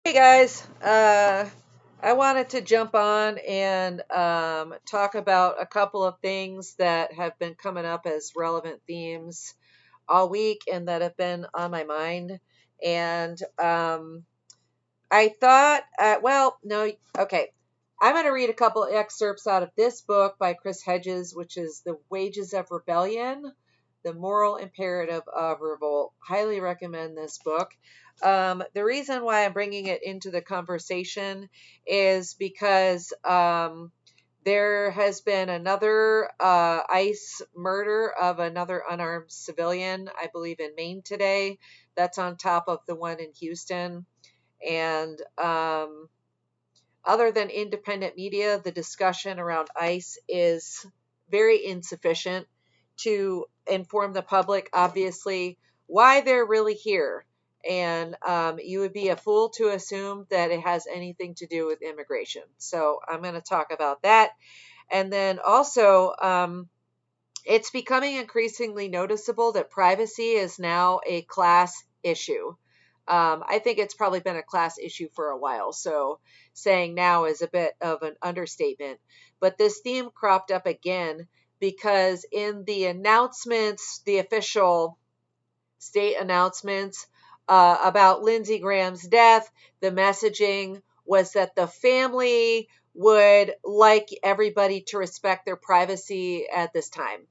Hey guys, I wanted to jump on and talk about a couple of things that have been coming up as relevant themes all week and that have been on my mind. And I thought, no, okay. I'm going to read a couple excerpts out of this book by Chris Hedges, which is The Wages of Rebellion, The Moral Imperative of Revolt. Highly recommend this book. The reason why I'm bringing it into the conversation is because there has been another ICE murder of another unarmed civilian, I believe in Maine today. That's on top of the one in Houston. And other than independent media, the discussion around ICE is very insufficient to inform the public, obviously, why they're really here. And you would be a fool to assume that it has anything to do with immigration. So I'm going to talk about that. And then also, it's becoming increasingly noticeable that privacy is now a class issue. I think it's probably been a class issue for a while, so saying now is a bit of an understatement. But this theme cropped up again because in the announcements, the official state announcements about Lindsey Graham's death, the messaging was that the family would like everybody to respect their privacy at this time,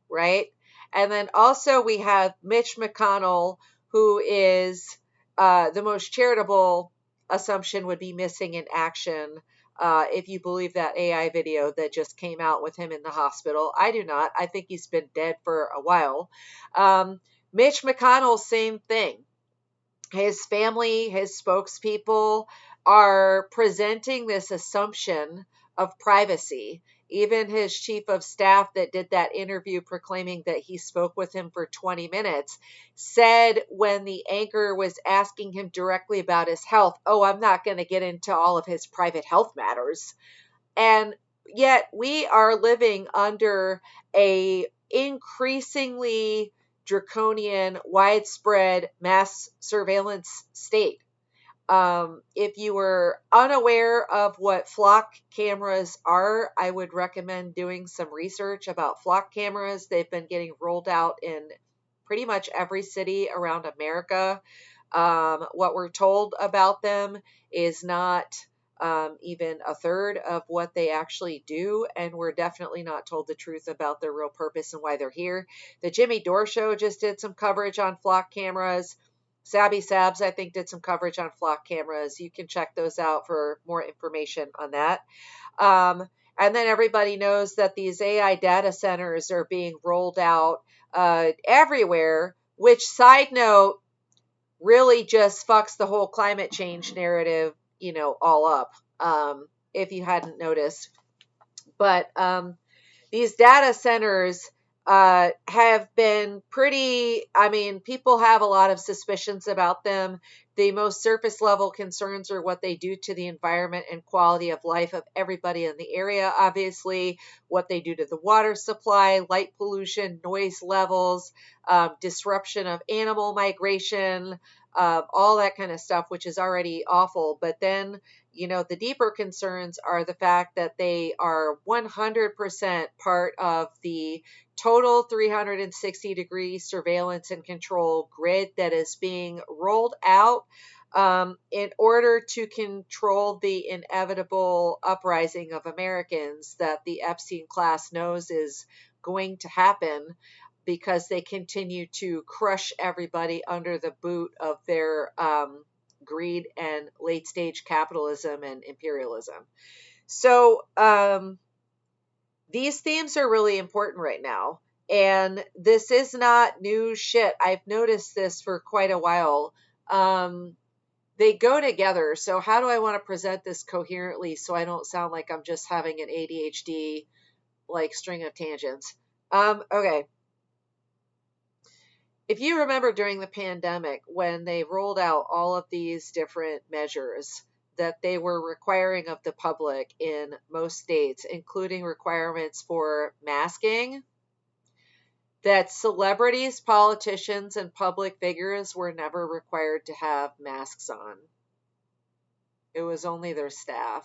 right? And then also we have Mitch McConnell, who is the most charitable assumption would be missing in action. If you believe that AI video that just came out with him in the hospital, I do not. I think he's been dead for a while. Mitch McConnell, same thing. His family, his spokespeople are presenting this assumption of privacy. Even his chief of staff that did that interview proclaiming that he spoke with him for 20 minutes said when the anchor was asking him directly about his health, "Oh, I'm not going to get into all of his private health matters." And yet we are living under a increasingly draconian, widespread mass surveillance state. If you were unaware of what flock cameras are, I would recommend doing some research about flock cameras. They've been getting rolled out in pretty much every city around America. What we're told about them is not even a third of what they actually do, and we're definitely not told the truth about their real purpose and why they're here. The Jimmy Dore Show just did some coverage on flock cameras. Sabby Sabs, I think, did some coverage on flock cameras. You can check those out for more information on that. And then everybody knows that these AI data centers are being rolled out everywhere, which, side note, really just fucks the whole climate change narrative, all up, if you hadn't noticed. But these data centers have been pretty, I mean, people have a lot of suspicions about them. The most surface level concerns are what they do to the environment and quality of life of everybody in the area, obviously, what they do to the water supply, light pollution, noise levels, disruption of animal migration, all that kind of stuff, which is already awful. But then the deeper concerns are the fact that they are 100% part of the total 360-degree surveillance and control grid that is being rolled out in order to control the inevitable uprising of Americans that the Epstein class knows is going to happen because they continue to crush everybody under the boot of their greed and late stage capitalism and imperialism. So these themes are really important right now. And this is not new shit. I've noticed this for quite a while. They go together. So, how do I want to present this coherently so I don't sound like I'm just having an ADHD like string of tangents? Okay. If you remember during the pandemic when they rolled out all of these different measures that they were requiring of the public in most states, including requirements for masking, that celebrities, politicians, and public figures were never required to have masks on. It was only their staff.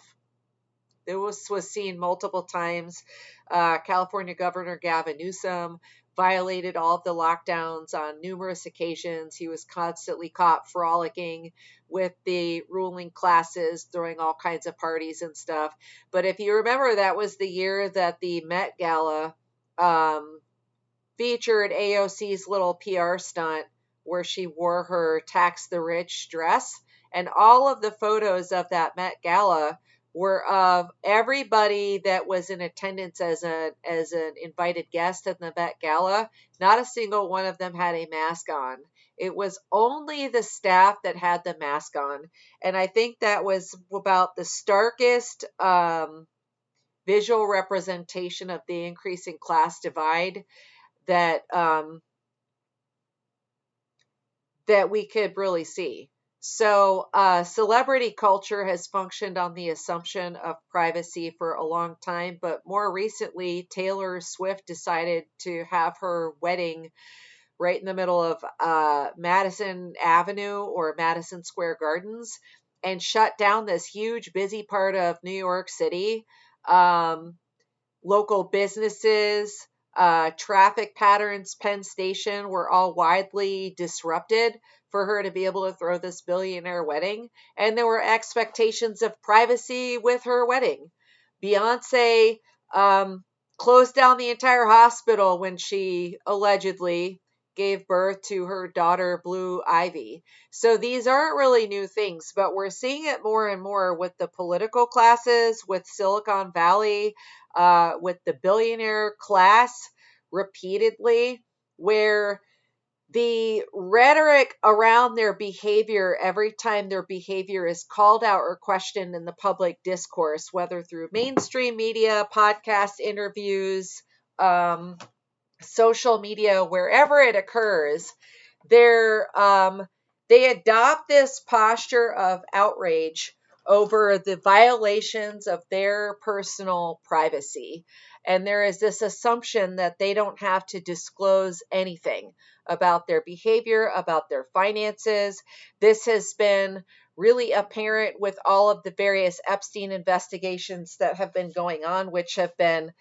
It was seen multiple times. California Governor Gavin Newsom violated all of the lockdowns on numerous occasions. He was constantly caught frolicking with the ruling classes, throwing all kinds of parties and stuff. But if you remember, that was the year that the Met Gala um, featured AOC's little PR stunt where she wore her tax the rich dress. And all of the photos of that Met Gala were of everybody that was in attendance as an invited guest at the Met Gala. Not a single one of them had a mask on. It was only the staff that had the mask on. And I think that was about the starkest visual representation of the increasing class divide that that we could really see. So, celebrity culture has functioned on the assumption of privacy for a long time, but more recently, Taylor Swift decided to have her wedding right in the middle of Madison Avenue or Madison Square Gardens and shut down this huge, busy part of New York City. Um, Local businesses, traffic patterns, Penn Station were all widely disrupted for her to be able to throw this billionaire wedding. And there were expectations of privacy with her wedding. Beyonce closed down the entire hospital when she allegedly gave birth to her daughter, Blue Ivy. So these aren't really new things, but we're seeing it more and more with the political classes, with Silicon Valley, with the billionaire class repeatedly, where the rhetoric around their behavior, every time their behavior is called out or questioned in the public discourse, whether through mainstream media, podcast interviews, social media, wherever it occurs, they're they adopt this posture of outrage over the violations of their personal privacy. And there is this assumption that they don't have to disclose anything about their behavior, about their finances. This has been really apparent with all of the various Epstein investigations that have been going on, which have been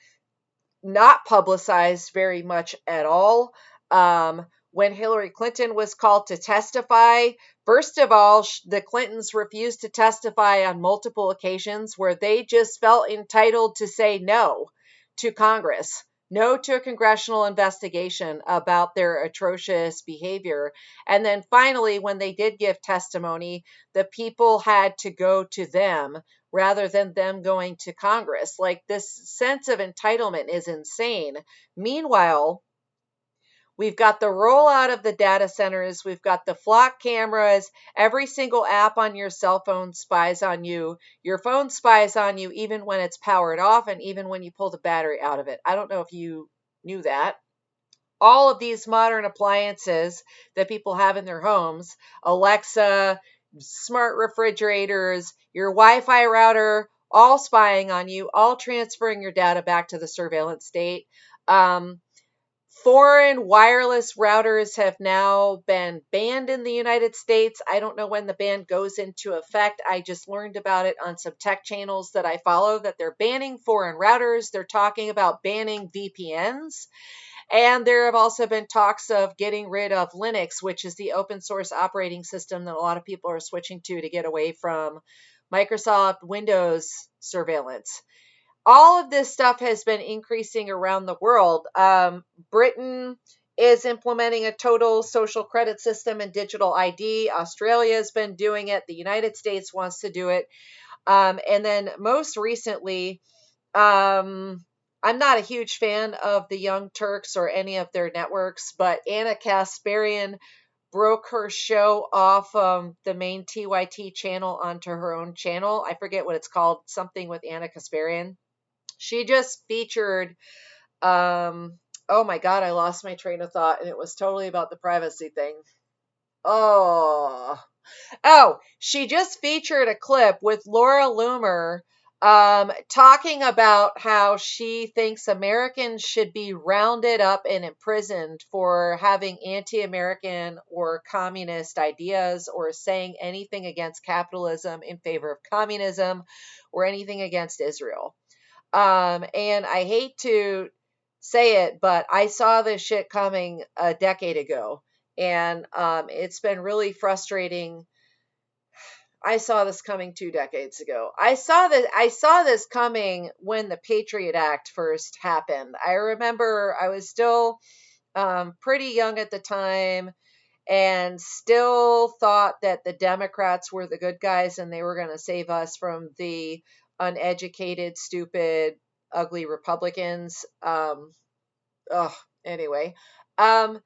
not publicized very much at all. When Hillary Clinton was called to testify, first of all, the Clintons refused to testify on multiple occasions where they just felt entitled to say no to Congress, no to a congressional investigation about their atrocious behavior. And then finally, when they did give testimony, the people had to go to them rather than them going to Congress. Like, this sense of entitlement is insane. Meanwhile, we've got the rollout of the data centers, we've got the flock cameras, every single app on your cell phone spies on you. Your phone spies on you even when it's powered off and even when you pull the battery out of it. I don't know if you knew that. All of these modern appliances that people have in their homes, Alexa, smart refrigerators, your Wi-Fi router, all spying on you, all transferring your data back to the surveillance state. Um, Foreign wireless routers have now been banned in the United States. I don't know when the ban goes into effect. I just learned about it on some tech channels that I follow, that they're banning foreign routers. They're talking about banning VPNs. And there have also been talks of getting rid of Linux, which is the open source operating system that a lot of people are switching to get away from Microsoft Windows surveillance. All of this stuff has been increasing around the world. Britain is implementing a total social credit system and digital ID. Australia has been doing it. The United States wants to do it. And then most recently, I'm not a huge fan of the Young Turks or any of their networks, but Anna Kasparian broke her show off the main TYT channel onto her own channel. I forget what it's called, something with Anna Kasparian. She just featured, oh my God, I lost my train of thought, and it was totally about the privacy thing. Oh, she just featured a clip with Laura Loomer talking about how she thinks Americans should be rounded up and imprisoned for having anti-American or communist ideas or saying anything against capitalism in favor of communism or anything against Israel. And I hate to say it, but I saw this shit coming a decade ago. And it's been really frustrating. I saw this coming 2 decades ago. I saw this coming when the Patriot Act first happened. I remember I was still pretty young at the time and still thought that the Democrats were the good guys and they were going to save us from the uneducated, stupid, ugly Republicans. Ugh, anyway. Um,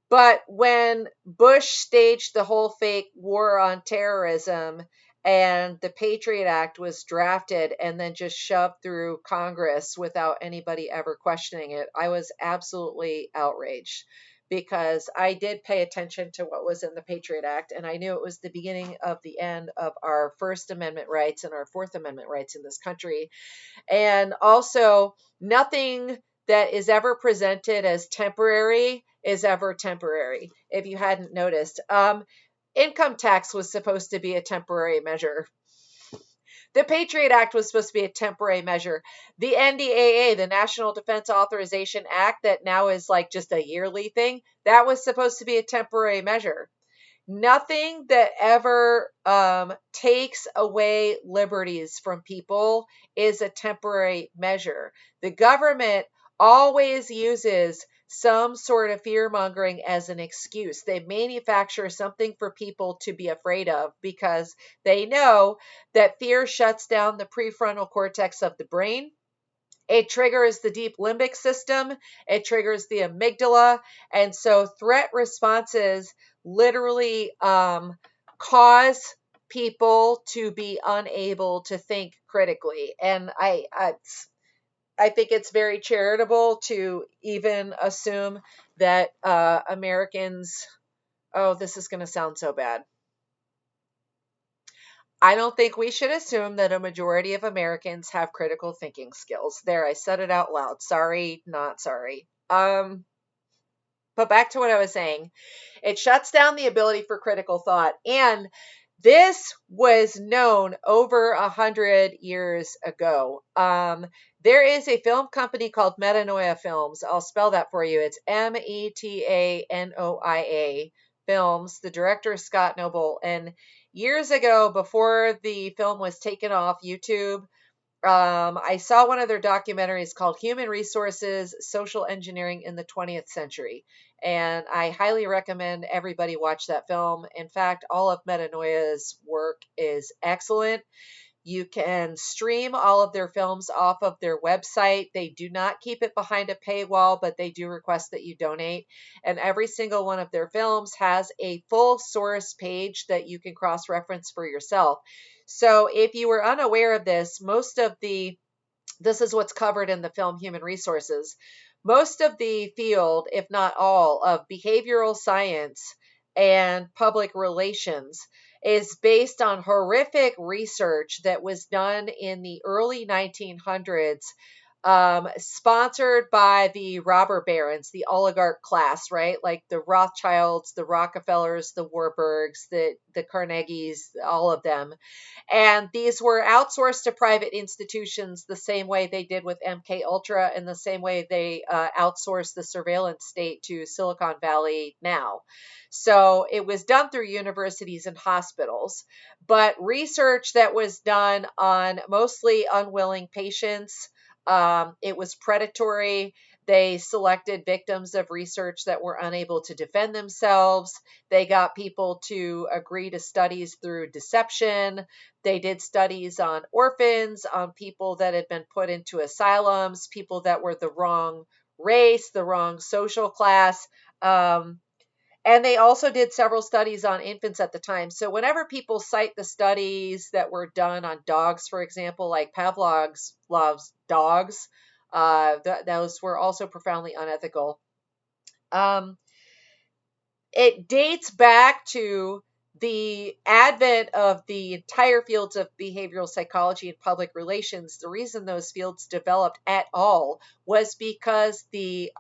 but when Bush staged the whole fake war on terrorism and the Patriot Act was drafted and then just shoved through Congress without anybody ever questioning it, I was absolutely outraged because I did pay attention to what was in the Patriot Act and I knew it was the beginning of the end of our First Amendment rights and our Fourth Amendment rights in this country. And also, nothing that is ever presented as temporary is ever temporary, if you hadn't noticed. Income tax was supposed to be a temporary measure. The Patriot Act was supposed to be a temporary measure. The NDAA, the National Defense Authorization Act, that now is like just a yearly thing, that was supposed to be a temporary measure. Nothing that ever takes away liberties from people is a temporary measure. The government always uses some sort of fear mongering as an excuse. They manufacture something for people to be afraid of because they know that fear shuts down the prefrontal cortex of the brain. It triggers the deep limbic system. It triggers the amygdala. And so threat responses literally cause people to be unable to think critically. And I think it's very charitable to even assume that Americans, oh, this is going to sound so bad. I don't think we should assume that a majority of Americans have critical thinking skills. There, I said it out loud. Sorry, not sorry. But back to what I was saying. It shuts down the ability for critical thought. And this was known over 100 years ago. There is a film company called Metanoia Films. I'll spell that for you. It's Metanoia Films. The director is Scott Noble. And years ago, before the film was taken off YouTube, I saw one of their documentaries called Human Resources, Social Engineering in the 20th Century. And I highly recommend everybody watch that film. In fact, all of Metanoia's work is excellent. You can stream all of their films off of their website. They do not keep it behind a paywall, but they do request that you donate. And every single one of their films has a full source page that you can cross reference for yourself. So if you were unaware of this, this is what's covered in the film Human Resources. Most of the field, if not all, of behavioral science and public relations is based on horrific research that was done in the early 1900s, sponsored by the robber barons, the oligarch class, right? Like the Rothschilds, the Rockefellers, the Warburgs, the Carnegies, all of them. And these were outsourced to private institutions the same way they did with MK Ultra and the same way they outsourced the surveillance state to Silicon Valley now. So it was done through universities and hospitals, but research that was done on mostly unwilling patients, it was predatory. They selected victims of research that were unable to defend themselves. They got people to agree to studies through deception. They did studies on orphans, on people that had been put into asylums, people that were the wrong race, the wrong social class. And they also did several studies on infants at the time. So whenever people cite the studies that were done on dogs, for example, like Pavlov's loves dogs, those were also profoundly unethical. It dates back to the advent of the entire fields of behavioral psychology and public relations, the reason those fields developed at all was because the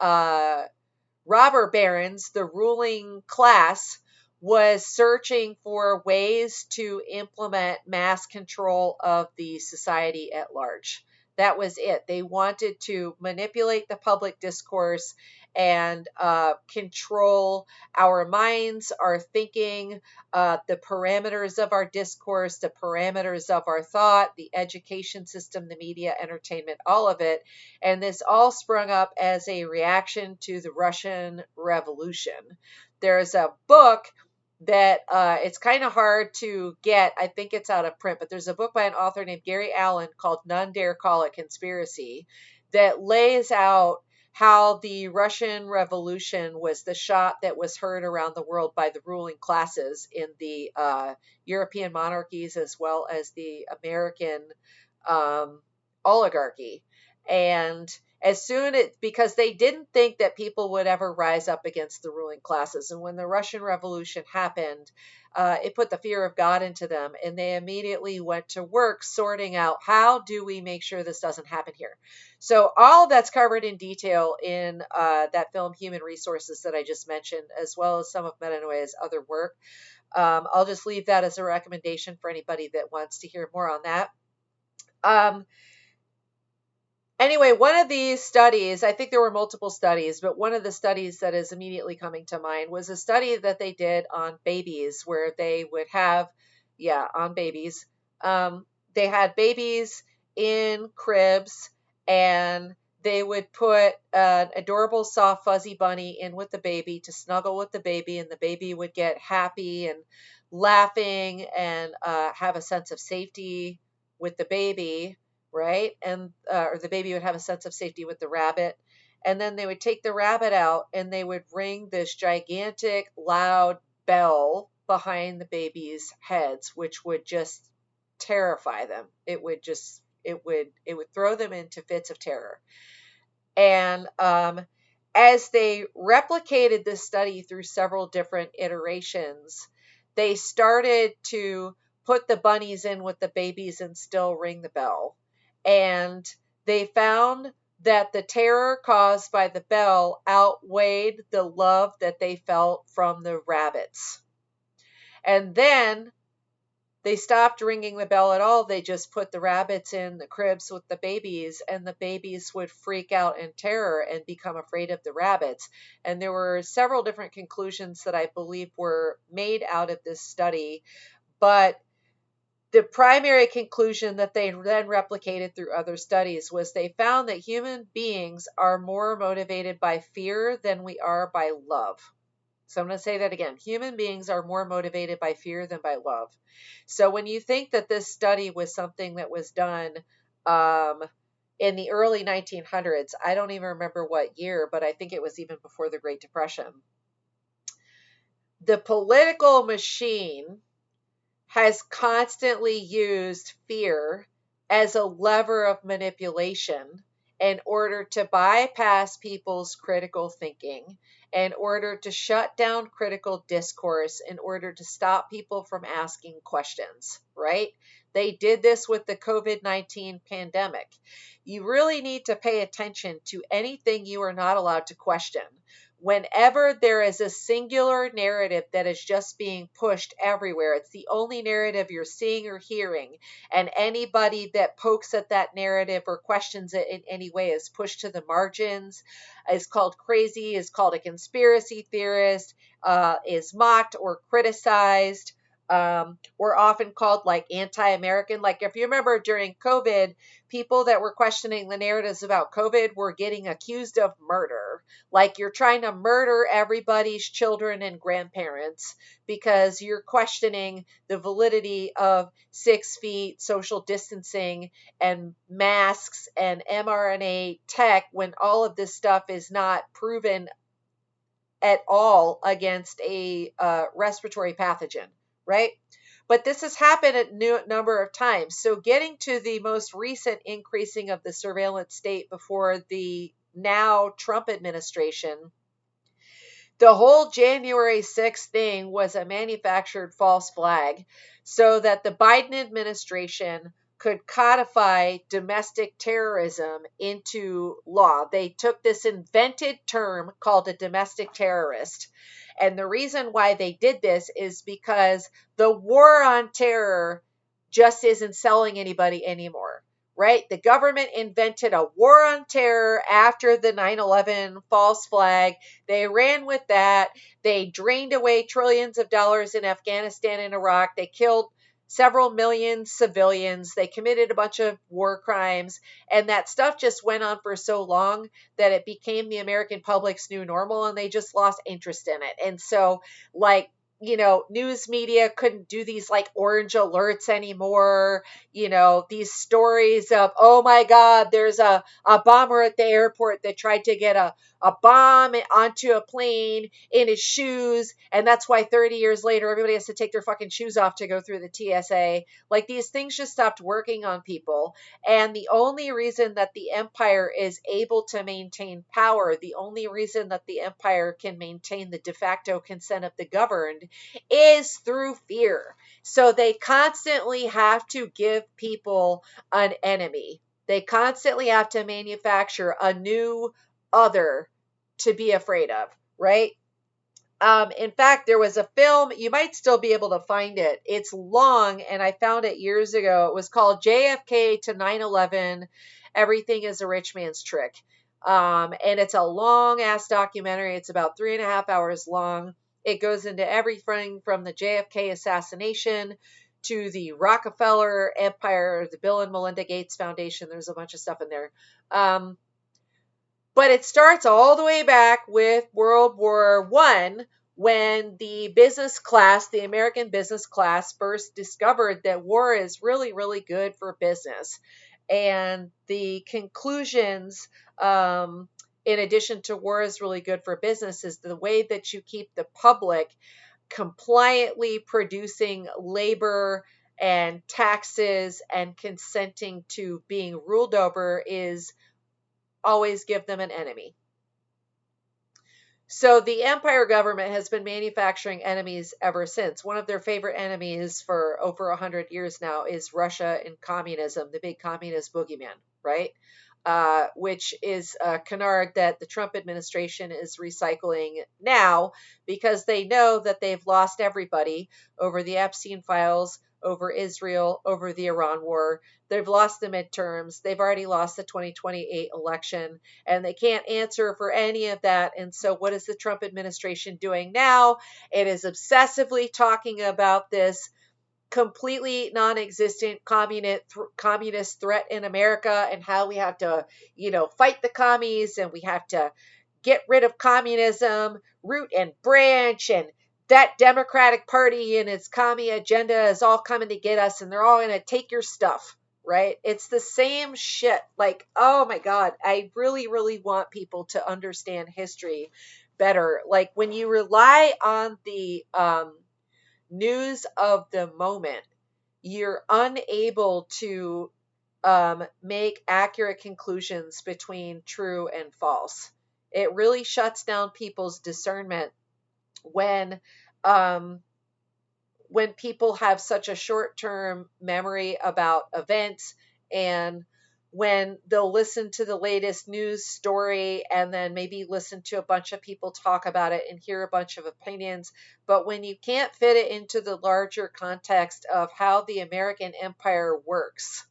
robber barons, the ruling class, was searching for ways to implement mass control of the society at large. That was it. They wanted to manipulate the public discourse and control our minds, our thinking, the parameters of our discourse, the parameters of our thought, the education system, the media, entertainment, all of it. And this all sprung up as a reaction to the Russian Revolution. There's a book that it's kind of hard to get. I think it's out of print, but there's a book by an author named Gary Allen called None Dare Call It Conspiracy that lays out how the Russian Revolution was the shot that was heard around the world by the ruling classes in the European monarchies as well as the American oligarchy. And as soon as, because they didn't think that people would ever rise up against the ruling classes. And when the Russian Revolution happened, it put the fear of God into them. And they immediately went to work sorting out, how do we make sure this doesn't happen here? So all of that's covered in detail in that film, Human Resources, that I just mentioned, as well as some of Metanoia's other work. I'll just leave that as a recommendation for anybody that wants to hear more on that. Anyway, one of these studies, I think there were multiple studies, but one of the studies that is immediately coming to mind was a study that they did on babies, where they would have, on babies. They had babies in cribs, and they would put an adorable, soft, fuzzy bunny in with the baby to snuggle with the baby, and the baby would get happy and laughing and have a sense of safety with the baby, right? And or the baby would have a sense of safety with the rabbit. And then they would take the rabbit out and they would ring this gigantic loud bell behind the baby's heads, which would just terrify them. It would throw them into fits of terror. And as they replicated this study through several different iterations, they started to put the bunnies in with the babies and still ring the bell. And they found that the terror caused by the bell outweighed the love that they felt from the rabbits. And then they stopped ringing the bell at all. They just put the rabbits in the cribs with the babies, and the babies would freak out in terror and become afraid of the rabbits. And there were several different conclusions that I believe were made out of this study, but the primary conclusion that they then replicated through other studies was they found that human beings are more motivated by fear than we are by love. So I'm going to say that again. Human beings are more motivated by fear than by love. So when you think that this study was something that was done in the early 1900s, I don't even remember what year, but I think it was even before the Great Depression. The political machine has constantly used fear as a lever of manipulation in order to bypass people's critical thinking, in order to shut down critical discourse, in order to stop people from asking questions, right? They did this with the COVID-19 pandemic. You really need to pay attention to anything you are not allowed to question. Whenever there is a singular narrative that is just being pushed everywhere, it's the only narrative you're seeing or hearing, and anybody that pokes at that narrative or questions it in any way is pushed to the margins, is called crazy, is called a conspiracy theorist, is mocked or criticized. We're often called like anti-American. Like if you remember during COVID, people that were questioning the narratives about COVID were getting accused of murder. Like you're trying to murder everybody's children and grandparents because you're questioning the validity of 6 feet, social distancing, and masks and mRNA tech when all of this stuff is not proven at all against a respiratory pathogen, right? But this has happened a number of times. So getting to the most recent increasing of the surveillance state before the now Trump administration, The whole January 6th thing was a manufactured false flag so that the Biden administration could codify domestic terrorism into law. They took this invented term called a domestic terrorist. And the reason why they did this is because the war on terror just isn't selling anybody anymore, right? The government invented a war on terror after the 9/11 false flag. They ran with that. They drained away trillions of dollars in Afghanistan and Iraq. They killed several million civilians. They committed a bunch of war crimes. And that stuff just went on for so long that it became the American public's new normal and they just lost interest in it. And so, like, news media couldn't do these like orange alerts anymore. These stories of, oh my God, there's a bomber at the airport that tried to get a bomb onto a plane in his shoes. And that's why 30 years later, everybody has to take their fucking shoes off to go through the TSA. Like these things just stopped working on people. And the only reason that the empire is able to maintain power, the only reason that the empire can maintain the de facto consent of the governed is through fear. So they constantly have to give people an enemy. They constantly have to manufacture a new other to be afraid of, right? In fact, there was a film, you might still be able to find it. It's long, and I found it years ago. It was called JFK to 9/11 Everything is a Rich Man's Trick. And it's a long ass documentary. It's about 3.5 hours long. It goes into everything from the JFK assassination to the Rockefeller Empire, the Bill and Melinda Gates Foundation. There's a bunch of stuff in there. But it starts all the way back with World War I, when the business class, the American business class, first discovered that war is really, really good for business. And the conclusions, in addition to war is really good for business, is the way that you keep the public compliantly producing labor and taxes and consenting to being ruled over is always give them an enemy. So the empire government has been manufacturing enemies ever since. One of their favorite enemies for over 100 years now is Russia and communism, the big communist boogeyman, right? Which is a canard that the Trump administration is recycling now because they know that they've lost everybody over the Epstein files, over Israel, over the Iran war. They've lost the midterms. They've already lost the 2028 election, and they can't answer for any of that. And so, what is the Trump administration doing now? It is obsessively talking about this completely non-existent communist threat in America and how we have to, fight the commies and we have to get rid of communism, root and branch, and that Democratic Party and its commie agenda is all coming to get us and they're all going to take your stuff, right? It's the same shit. Like, oh my God, I really, really want people to understand history better. Like when you rely on the news of the moment, you're unable to make accurate conclusions between true and false. It really shuts down people's discernment when um, people have such a short-term memory about events, and when they'll listen to the latest news story and then maybe listen to a bunch of people talk about it and hear a bunch of opinions. But when you can't fit it into the larger context of how the American empire works,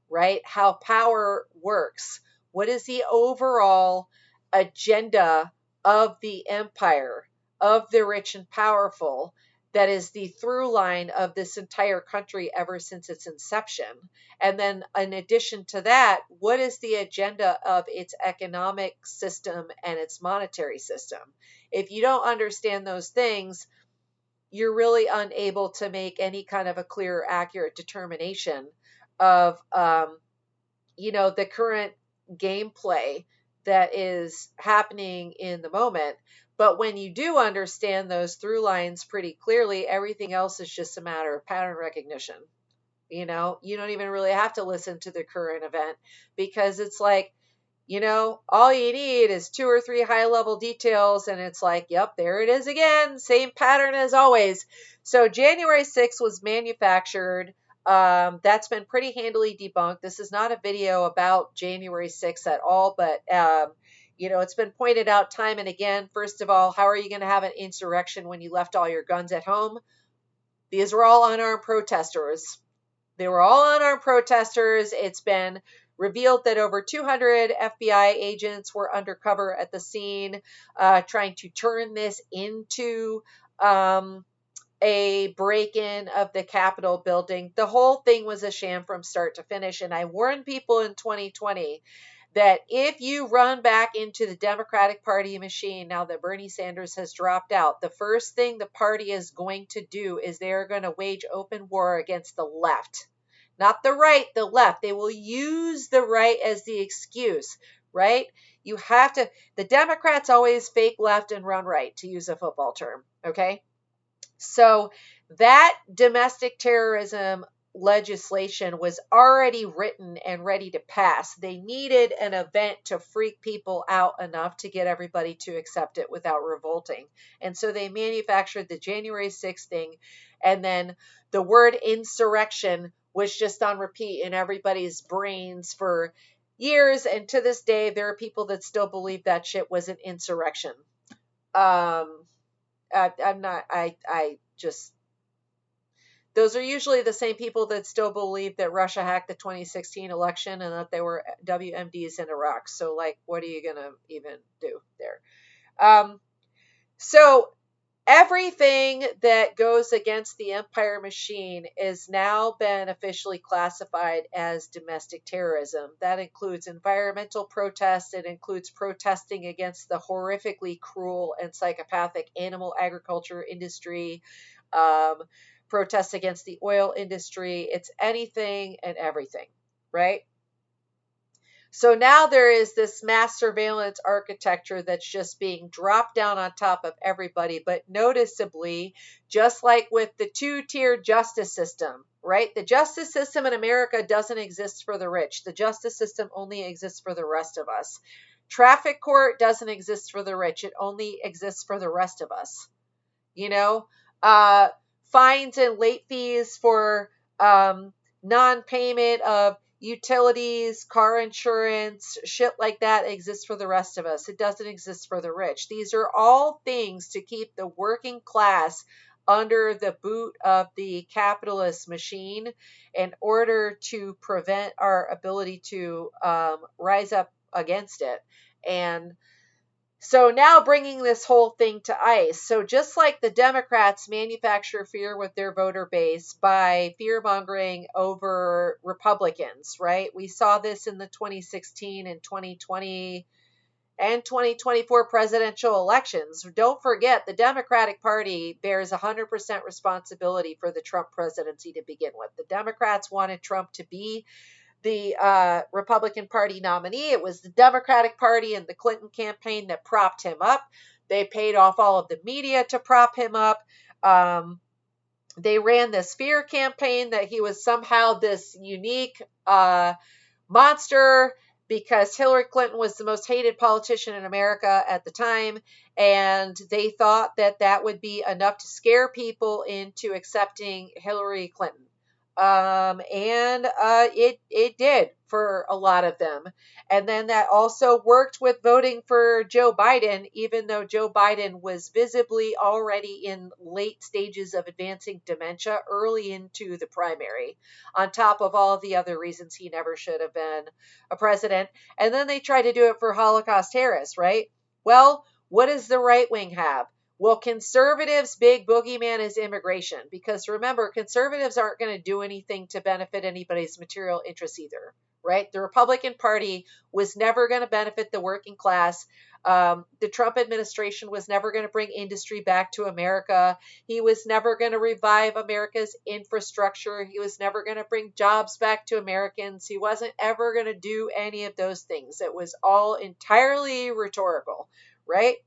right? How power works. What is the overall agenda of the empire, of the rich and powerful? That is the through line of this entire country ever since its inception. And then, in addition to that, what is the agenda of its economic system and its monetary system? If you don't understand those things, you're really unable to make any kind of a clear, accurate determination of, the current gameplay that is happening in the moment. But when you do understand those through lines pretty clearly, everything else is just a matter of pattern recognition. You don't even really have to listen to the current event because it's like You know, all you need is 2 or 3 high level details, and it's like, yep, there it is again. Same pattern as always. So January 6th was manufactured. That's been pretty handily debunked. This is not a video about January 6th at all, but it's been pointed out time and again. First of all, how are you going to have an insurrection when you left all your guns at home? These were all unarmed protesters. They were all unarmed protesters. It's been revealed that over 200 FBI agents were undercover at the scene, trying to turn this into a break-in of the Capitol building. The whole thing was a sham from start to finish. And I warned people in 2020 that if you run back into the Democratic Party machine now that Bernie Sanders has dropped out, the first thing the party is going to do is they're going to wage open war against the left. Not the right, the left. They will use the right as the excuse, right? You have to, the Democrats always fake left and run right, to use a football term, okay? So that domestic terrorism legislation was already written and ready to pass. They needed an event to freak people out enough to get everybody to accept it without revolting. And so they manufactured the January 6th thing. And then the word insurrection was just on repeat in everybody's brains for years. And to this day, there are people that still believe that shit was an insurrection. I just, those are usually the same people that still believe that Russia hacked the 2016 election and that they were WMDs in Iraq. So, like, what are you going to even do there? So everything that goes against the empire machine is now been officially classified as domestic terrorism. That includes environmental protests. It includes protesting against the horrifically cruel and psychopathic animal agriculture industry, protests against the oil industry. It's anything and everything, right? So now there is this mass surveillance architecture that's just being dropped down on top of everybody, but noticeably, just like with the two-tier justice system, right? The justice system in America doesn't exist for the rich. The justice system only exists for the rest of us. Traffic court doesn't exist for the rich. It only exists for the rest of us. You know, fines and late fees for non-payment of utilities, car insurance, shit like that exists for the rest of us. It doesn't exist for the rich. These are all things to keep the working class under the boot of the capitalist machine in order to prevent our ability to rise up against it. And so now bringing this whole thing to ICE. So just like the Democrats manufacture fear with their voter base by fear mongering over Republicans, right? We saw this in the 2016 and 2020 and 2024 presidential elections. Don't forget, the Democratic Party bears 100% responsibility for the Trump presidency to begin with. The Democrats wanted Trump to be the Republican Party nominee. It was the Democratic Party and the Clinton campaign that propped him up. They paid off all of the media to prop him up. They ran this fear campaign that he was somehow this unique monster because Hillary Clinton was the most hated politician in America at the time. And they thought that that would be enough to scare people into accepting Hillary Clinton. It did for a lot of them. And then that also worked with voting for Joe Biden, even though Joe Biden was visibly already in late stages of advancing dementia early into the primary, on top of all of the other reasons he never should have been a president. And then they tried to do it for Holocaust terrorists, right? Well, what does the right wing have? Well, conservatives' big boogeyman is immigration, because remember, conservatives aren't going to do anything to benefit anybody's material interests either, right? The Republican Party was never going to benefit the working class. The Trump administration was never going to bring industry back to America. He was never going to revive America's infrastructure. He was never going to bring jobs back to Americans. He wasn't ever going to do any of those things. It was all entirely rhetorical, right?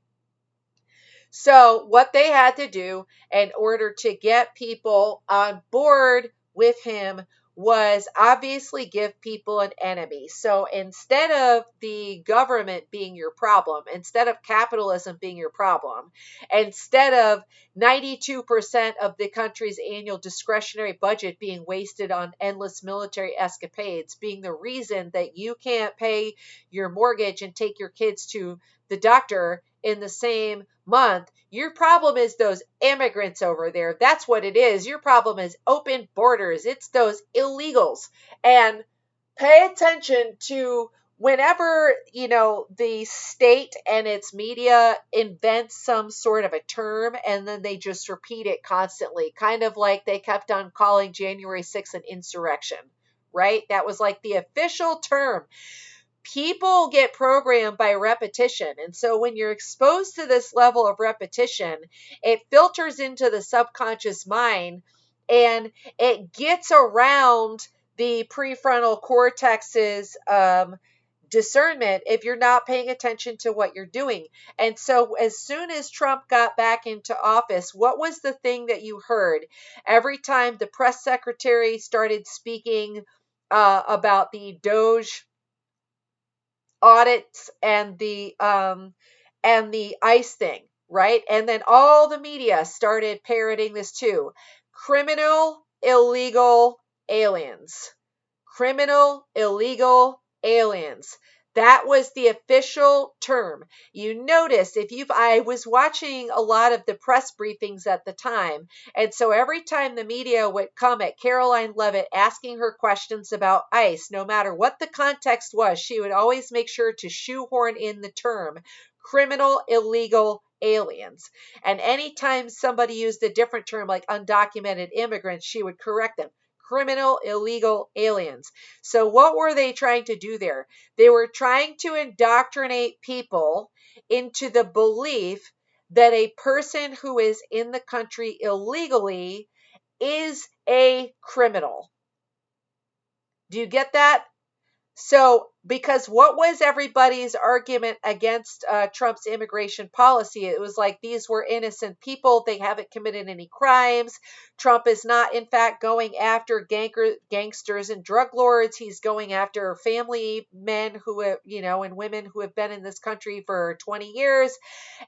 So what they had to do in order to get people on board with him was obviously give people an enemy. So instead of the government being your problem, instead of capitalism being your problem, instead of 92% of the country's annual discretionary budget being wasted on endless military escapades, being the reason that you can't pay your mortgage and take your kids to the doctor in the same month, your problem is those immigrants over there. That's what it is. Your problem is open borders. It's those illegals. And pay attention to whenever, the state and its media invents some sort of a term and then they just repeat it constantly, kind of like they kept on calling January 6th an insurrection, right? That was like the official term. People get programmed by repetition. And so when you're exposed to this level of repetition, it filters into the subconscious mind and it gets around the prefrontal cortex's discernment if you're not paying attention to what you're doing. And so as soon as Trump got back into office, what was the thing that you heard? Every time the press secretary started speaking about the Doge audits and the ICE thing, right? And then all the media started parroting this too. Criminal illegal aliens. Criminal illegal aliens. That was the official term. You notice I was watching a lot of the press briefings at the time. And so every time the media would come at Caroline Leavitt asking her questions about ICE, no matter what the context was, she would always make sure to shoehorn in the term criminal illegal aliens. And anytime somebody used a different term like undocumented immigrants, she would correct them. Criminal illegal aliens. So what were they trying to do there? They were trying to indoctrinate people into the belief that a person who is in the country illegally is a criminal. Do you get that? So, because what was everybody's argument against Trump's immigration policy? It was like these were innocent people. They haven't committed any crimes. Trump is not, in fact, going after gangsters and drug lords. He's going after family men who have, and women who have been in this country for 20 years.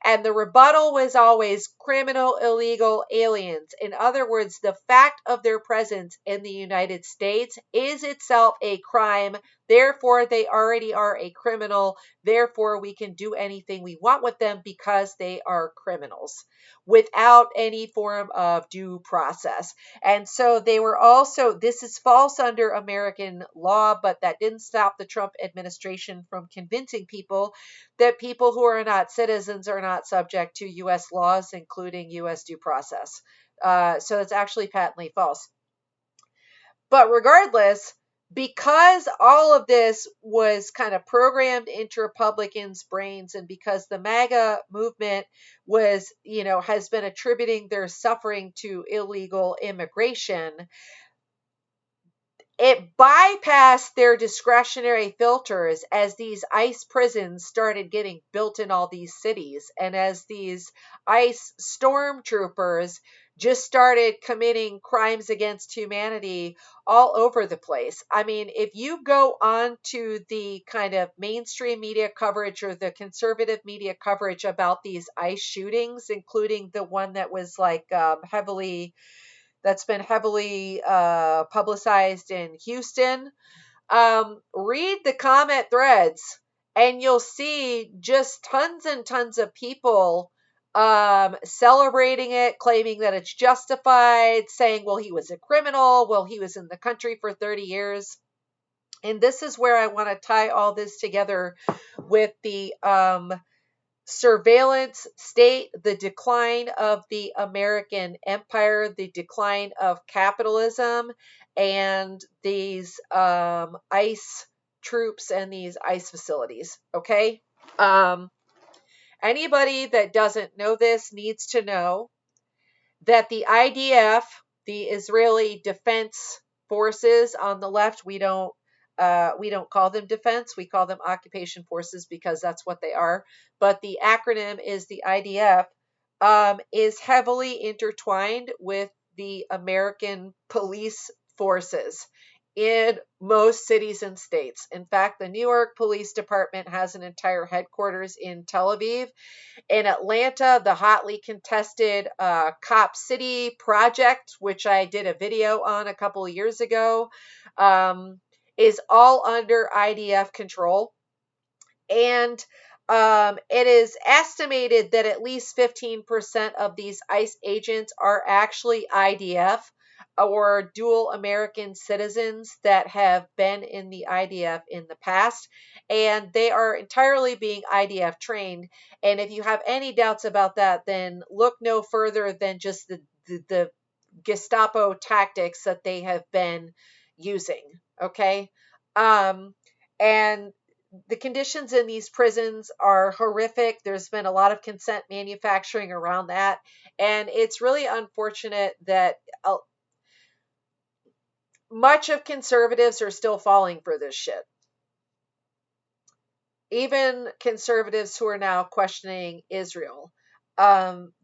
And the rebuttal was always criminal illegal aliens. In other words, the fact of their presence in the United States is itself a crime. Therefore, they already are a criminal. Therefore, we can do anything we want with them because they are criminals without any form of due process. And so they were also, this is false under American law, but that didn't stop the Trump administration from convincing people that people who are not citizens are not subject to U.S. laws, including U.S. due process. So it's actually patently false. But regardless, because all of this was kind of programmed into Republicans' brains, and because the MAGA movement was, has been attributing their suffering to illegal immigration, it bypassed their discretionary filters as these ICE prisons started getting built in all these cities, and as these ICE stormtroopers just started committing crimes against humanity all over the place. I mean, if you go on to the kind of mainstream media coverage or the conservative media coverage about these ICE shootings, including the one that was like that's been heavily publicized in Houston. Read the comment threads and you'll see just tons and tons of people celebrating it, claiming that it's justified, saying, well, he was a criminal, well, he was in the country for 30 years. And this is where I want to tie all this together with the surveillance state, the decline of the American empire, the decline of capitalism, and these ICE troops and these ICE facilities. Okay. Anybody that doesn't know this needs to know that the IDF, the Israeli Defense Forces on the left, we don't call them defense, we call them occupation forces because that's what they are. But the acronym is the IDF, is heavily intertwined with the American police forces. in most cities and states. In fact, the New York Police Department has an entire headquarters in Tel Aviv. In Atlanta, the hotly contested Cop City project, which I did a video on a couple of years ago, is all under IDF control. And it is estimated that at least 15% of these ICE agents are actually IDF or dual American citizens that have been in the IDF in the past. And they are entirely being IDF trained. And if you have any doubts about that, then look no further than just the Gestapo tactics that they have been using. Okay. And the conditions in these prisons are horrific. There's been a lot of consent manufacturing around that. And it's really unfortunate that much of conservatives are still falling for this shit. Even conservatives who are now questioning Israel,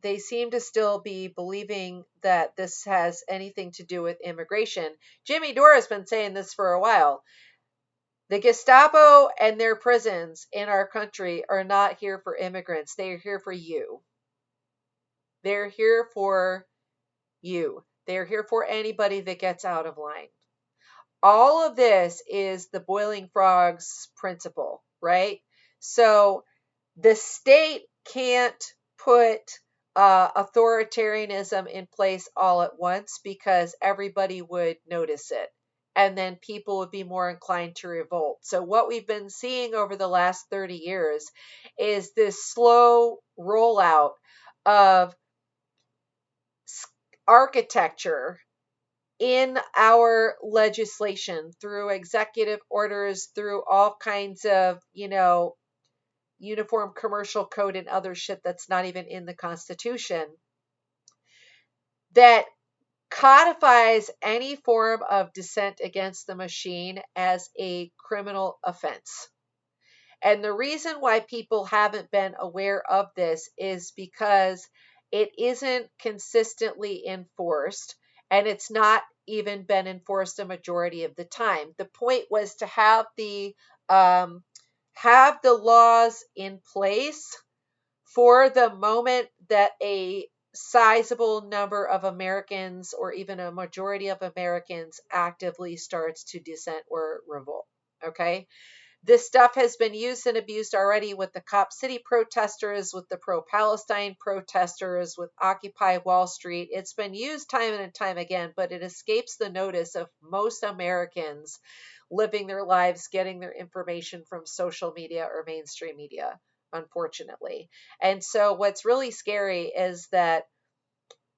they seem to still be believing that this has anything to do with immigration. Jimmy Dore has been saying this for a while. The Gestapo and their prisons in our country are not here for immigrants. They are here for you. They're here for you. They're here for anybody that gets out of line. All of this is the boiling frogs principle, right? So the state can't put authoritarianism in place all at once because everybody would notice it. And then people would be more inclined to revolt. So, what we've been seeing over the last 30 years is this slow rollout of architecture in our legislation through executive orders, through all kinds of, uniform commercial code and other shit that's not even in the Constitution, that codifies any form of dissent against the machine as a criminal offense. And the reason why people haven't been aware of this is because it isn't consistently enforced, and it's not even been enforced a majority of the time. The point was to have the laws in place for the moment that a sizable number of Americans or even a majority of Americans actively starts to dissent or revolt. Okay. This stuff has been used and abused already with the Cop City protesters, with the pro-Palestine protesters, with Occupy Wall Street. It's been used time and time again, but it escapes the notice of most Americans living their lives, getting their information from social media or mainstream media, unfortunately. And so what's really scary is that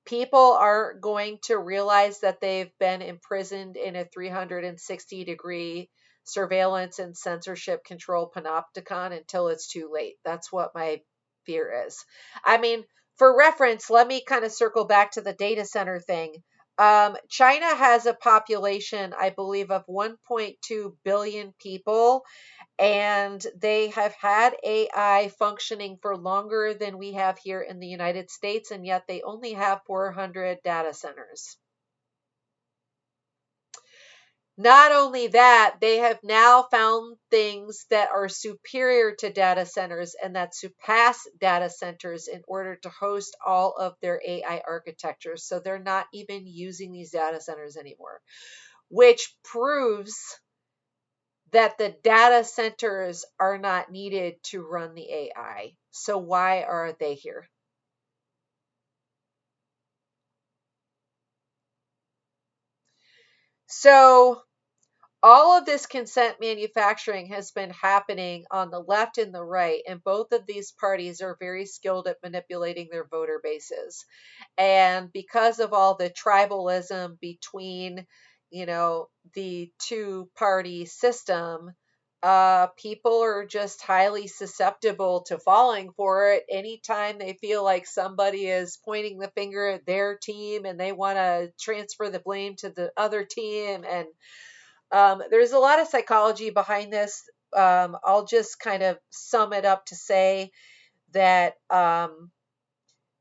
people are going to realize that they've been imprisoned in a 360-degree surveillance and censorship control panopticon until it's too late. That's what my fear is. I mean, for reference, let me kind of circle back to the data center thing. China has a population, I believe, of 1.2 billion people, and they have had AI functioning for longer than we have here in the United States, and yet they only have 400 data centers. Not only that, they have now found things that are superior to data centers and that surpass data centers in order to host all of their AI architectures. So they're not even using these data centers anymore, which proves that the data centers are not needed to run the AI. So why are they here? So all of this consent manufacturing has been happening on the left and the right, and both of these parties are very skilled at manipulating their voter bases. And because of all the tribalism between, the two-party system, people are just highly susceptible to falling for it anytime they feel like somebody is pointing the finger at their team and they want to transfer the blame to the other team. And there's a lot of psychology behind this. I'll just kind of sum it up to say that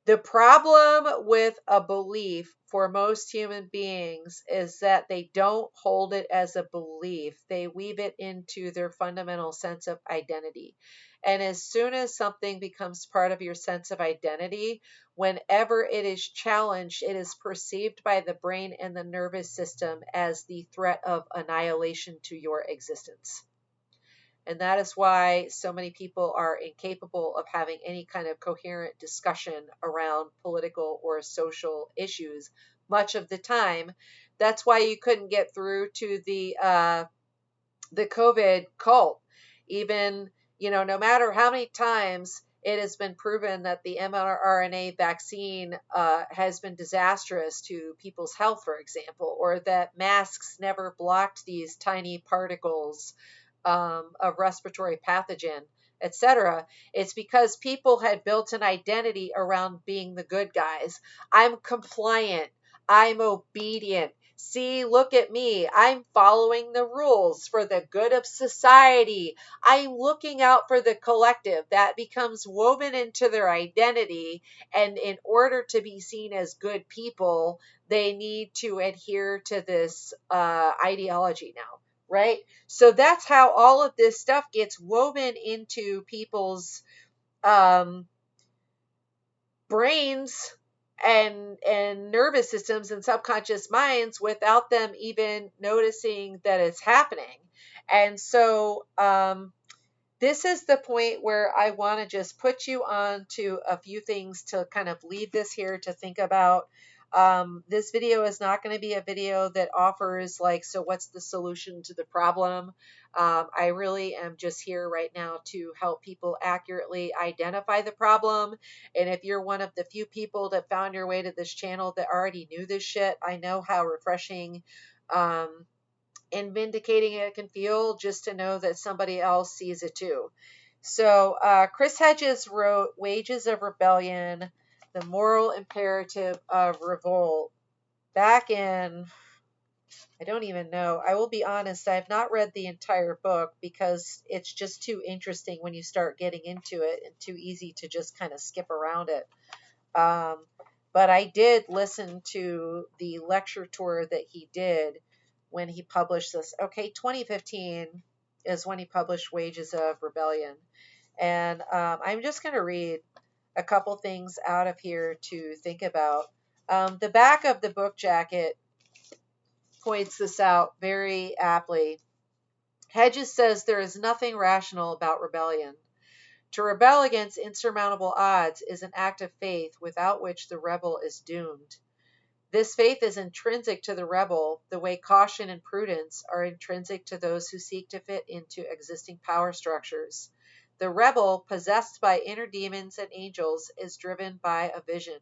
The problem with a belief for most human beings is that they don't hold it as a belief. They weave it into their fundamental sense of identity. And as soon as something becomes part of your sense of identity, whenever it is challenged, it is perceived by the brain and the nervous system as the threat of annihilation to your existence. And that is why so many people are incapable of having any kind of coherent discussion around political or social issues much of the time. That's why you couldn't get through to the COVID cult. Even, no matter how many times it has been proven that the mRNA vaccine has been disastrous to people's health, for example, or that masks never blocked these tiny particles of respiratory pathogen, etc. It's because people had built an identity around being the good guys. I'm compliant. I'm obedient. See, look at me. I'm following the rules for the good of society. I'm looking out for the collective. That becomes woven into their identity. And in order to be seen as good people, they need to adhere to this ideology now, right? So that's how all of this stuff gets woven into people's um, brains and nervous systems and subconscious minds without them even noticing that it's happening. And so this is the point where I want to just put you on to a few things to kind of leave this here to think about. This video is not going to be a video that offers like, so what's the solution to the problem? I really am just here right now to help people accurately identify the problem. And if you're one of the few people that found your way to this channel that already knew this shit, I know how refreshing and vindicating it can feel just to know that somebody else sees it too. So Chris Hedges wrote Wages of Rebellion, the Moral Imperative of Revolt back in, I don't even know. I will be honest, I have not read the entire book because it's just too interesting when you start getting into it and too easy to just kind of skip around it. But I did listen to the lecture tour that he did when he published this. Okay, 2015 is when he published Wages of Rebellion. And I'm just going to read a couple things out of here to think about. The back of the book jacket points this out very aptly. Hedges says there is nothing rational about rebellion. To rebel against insurmountable odds is an act of faith without which the rebel is doomed. This faith is intrinsic to the rebel, the way caution and prudence are intrinsic to those who seek to fit into existing power structures. The rebel, possessed by inner demons and angels, is driven by a vision.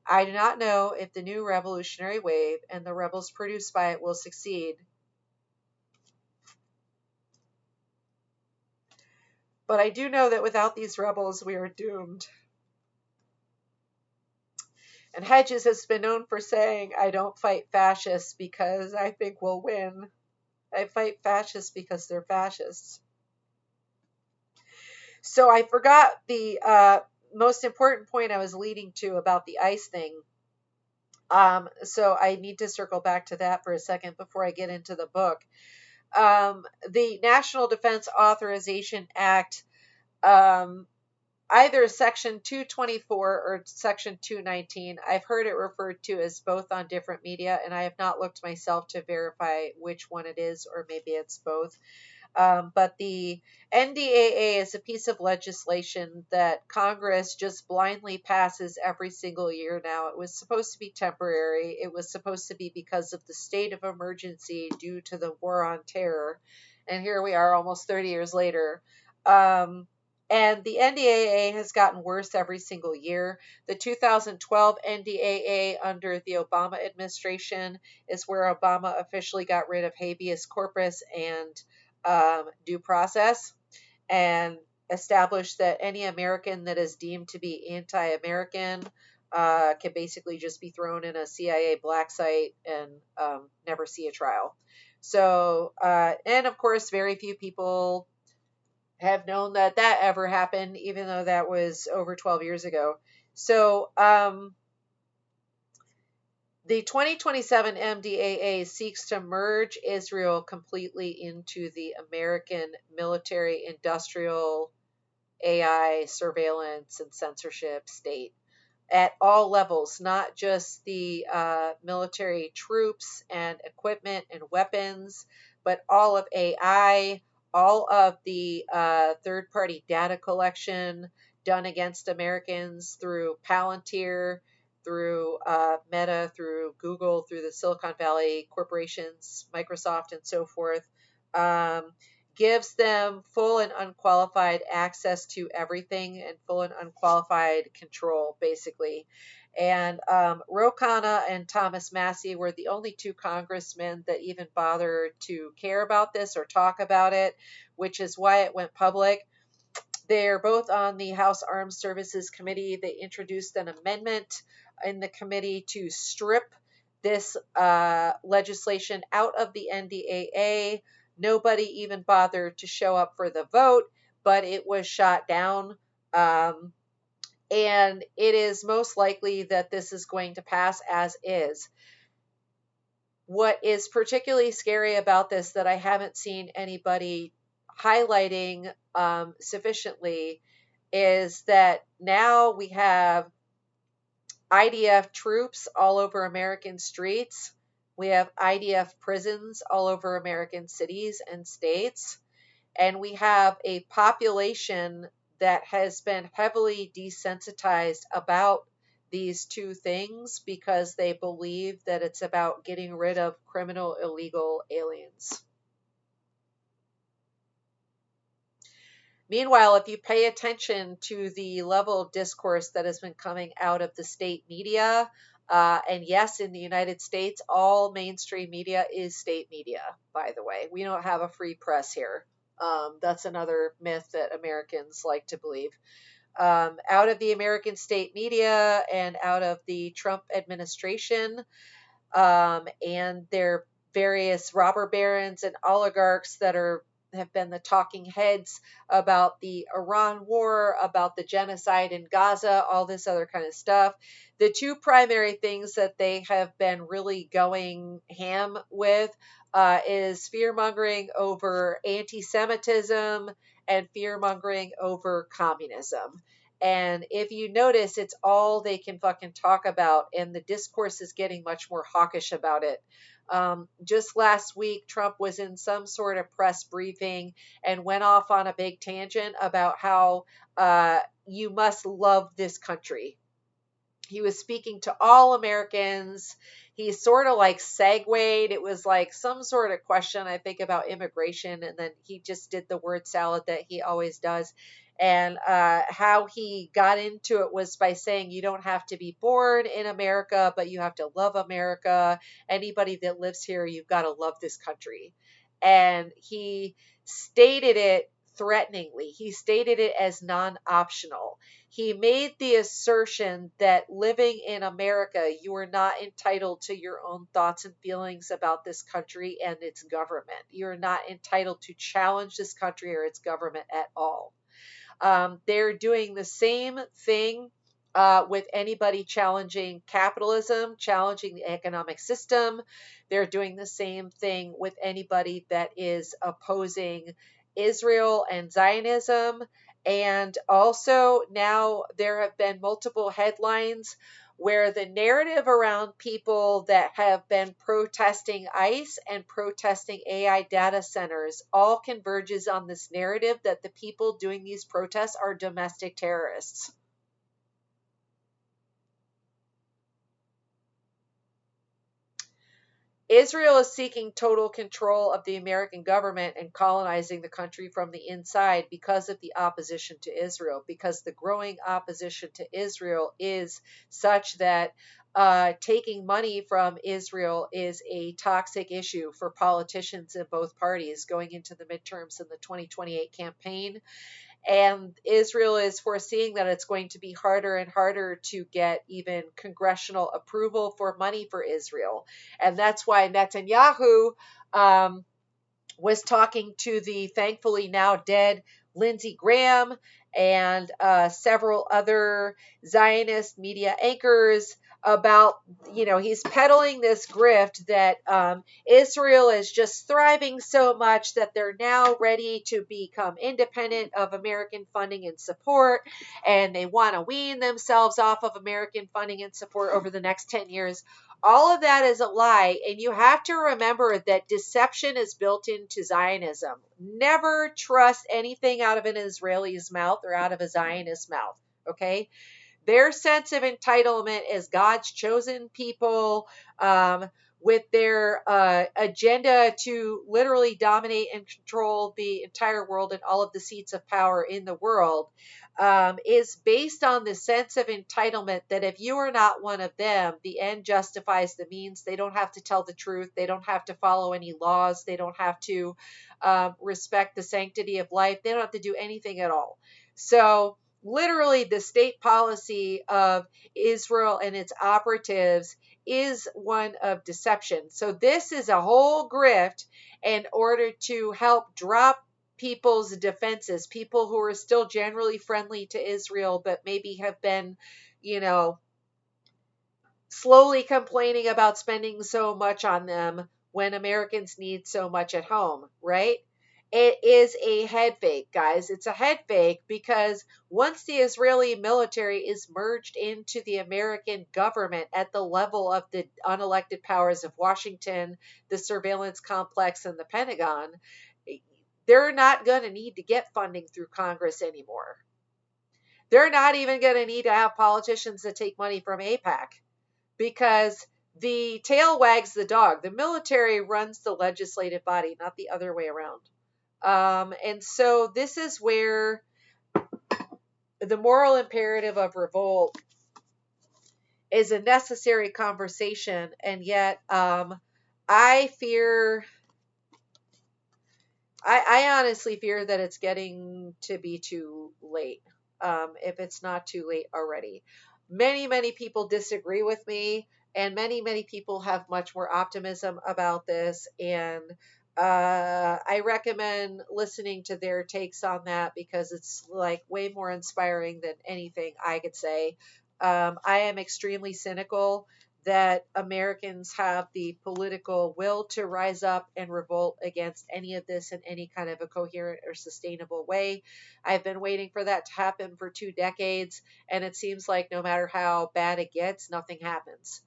I do not know if the new revolutionary wave and the rebels produced by it will succeed. But I do know that without these rebels, we are doomed. And Hedges has been known for saying, I don't fight fascists because I think we'll win. I fight fascists because they're fascists. So I forgot the most important point I was leading to about the ICE thing. So I need to circle back to that for a second before I get into the book. The National Defense Authorization Act, either Section 224 or Section 219. I've heard it referred to as both on different media, and I have not looked myself to verify which one it is, or maybe it's both. But the NDAA is a piece of legislation that Congress just blindly passes every single year now. It was supposed to be temporary. It was supposed to be because of the state of emergency due to the war on terror. And here we are almost 30 years later. And the NDAA has gotten worse every single year. The 2012 NDAA under the Obama administration is where Obama officially got rid of habeas corpus and due process and established that any American that is deemed to be anti-American can basically just be thrown in a CIA black site and never see a trial. So, and of course, very few people have known that that ever happened, even though that was over 12 years ago. So the 2027 MDAA seeks to merge Israel completely into the American military industrial AI surveillance and censorship state at all levels, not just the military troops and equipment and weapons, but all of AI, all of the third party data collection done against Americans through Palantir, through Meta, through Google, through the Silicon Valley corporations, Microsoft, and so forth. Gives them full and unqualified access to everything and full and unqualified control, basically. And Ro Khanna and Thomas Massie were the only two congressmen that even bothered to care about this or talk about it, which is why it went public. They're both on the House Armed Services Committee. They introduced an amendment in the committee to strip this legislation out of the NDAA. Nobody even bothered to show up for the vote, but it was shot down. And it is most likely that this is going to pass as is. What is particularly scary about this that I haven't seen anybody highlighting sufficiently is that now we have IDF troops all over American streets. We have IDF prisons all over American cities and states. And we have a population that has been heavily desensitized about these two things because they believe that it's about getting rid of criminal illegal aliens. Meanwhile, if you pay attention to the level of discourse that has been coming out of the state media, and yes, in the United States, all mainstream media is state media, by the way. We don't have a free press here. That's another myth that Americans like to believe. Out of the American state media and out of the Trump administration, and their various robber barons and oligarchs that have been the talking heads about the Iran war, about the genocide in Gaza, all this other kind of stuff. The two primary things that they have been really going ham with is fear mongering over anti Semitism and fear mongering over communism. And if you notice, it's all they can fucking talk about, and the discourse is getting much more hawkish about it. Just last week, Trump was in some sort of press briefing and went off on a big tangent about how you must love this country. He was speaking to all Americans. He sort of like segued. It was like some sort of question, I think, about immigration. And then he just did the word salad that he always does. And how he got into it was by saying you don't have to be born in America, but you have to love America. Anybody that lives here, you've got to love this country. And he stated it threateningly. He stated it as non optional. He made the assertion that living in America, you are not entitled to your own thoughts and feelings about this country and its government. You're not entitled to challenge this country or its government at all. They're doing the same thing with anybody challenging capitalism, challenging the economic system. They're doing the same thing with anybody that is opposing Israel and Zionism. And also, now there have been multiple headlines where the narrative around people that have been protesting ICE and protesting AI data centers all converges on this narrative that the people doing these protests are domestic terrorists. Israel is seeking total control of the American government and colonizing the country from the inside because of the opposition to Israel, because the growing opposition to Israel is such that taking money from Israel is a toxic issue for politicians in both parties going into the midterms in the 2028 campaign. And Israel is foreseeing that it's going to be harder and harder to get even congressional approval for money for Israel. And that's why Netanyahu was talking to the thankfully now dead Lindsey Graham and several other Zionist media anchors about, he's peddling this grift that Israel is just thriving so much that they're now ready to become independent of American funding and support, and they want to wean themselves off of American funding and support over the next 10 years. All of that is a lie, and you have to remember that deception is built into Zionism. Never trust anything out of an Israeli's mouth or out of a Zionist's mouth, okay? Their sense of entitlement as God's chosen people, with their agenda to literally dominate and control the entire world and all of the seats of power in the world, is based on the sense of entitlement that if you are not one of them, the end justifies the means. They don't have to tell the truth. They don't have to follow any laws. They don't have to respect the sanctity of life. They don't have to do anything at all. So, literally, the state policy of Israel and its operatives is one of deception. So this is a whole grift in order to help drop people's defenses, people who are still generally friendly to Israel, but maybe have been, slowly complaining about spending so much on them when Americans need so much at home, right? It is a head fake, guys. It's a head fake because once the Israeli military is merged into the American government at the level of the unelected powers of Washington, the surveillance complex, and the Pentagon, they're not going to need to get funding through Congress anymore. They're not even going to need to have politicians that take money from AIPAC, because the tail wags the dog. The military runs the legislative body, not the other way around. And so this is where the moral imperative of revolt is a necessary conversation, and yet I honestly fear that it's getting to be too late, if it's not too late already. Many, many people disagree with me, and many, many people have much more optimism about this. And I recommend listening to their takes on that because it's like way more inspiring than anything I could say. I am extremely cynical that Americans have the political will to rise up and revolt against any of this in any kind of a coherent or sustainable way. I've been waiting for that to happen for 2 decades, and it seems like no matter how bad it gets, nothing happens.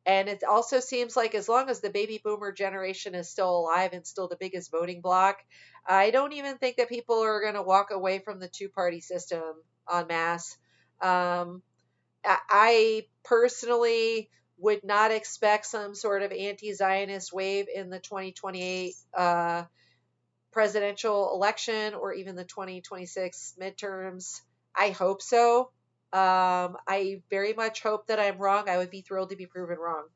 And it also seems like as long as the baby boomer generation is still alive and still the biggest voting bloc, I don't even think that people are going to walk away from the two-party system en masse. I personally would not expect some sort of anti-Zionist wave in the 2028 presidential election or even the 2026 midterms. I hope so. I very much hope that I'm wrong. I would be thrilled to be proven wrong.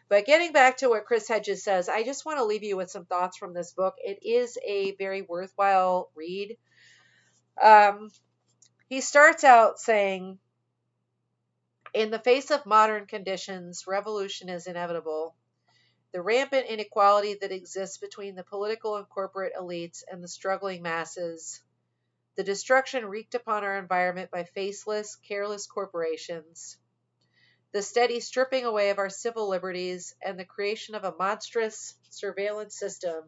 But getting back to what Chris Hedges says, I just want to leave you with some thoughts from this book. It is a very worthwhile read. He starts out saying, in the face of modern conditions, revolution is inevitable. The rampant inequality that exists between the political and corporate elites and the struggling masses, the destruction wreaked upon our environment by faceless, careless corporations, the steady stripping away of our civil liberties, and the creation of a monstrous surveillance system,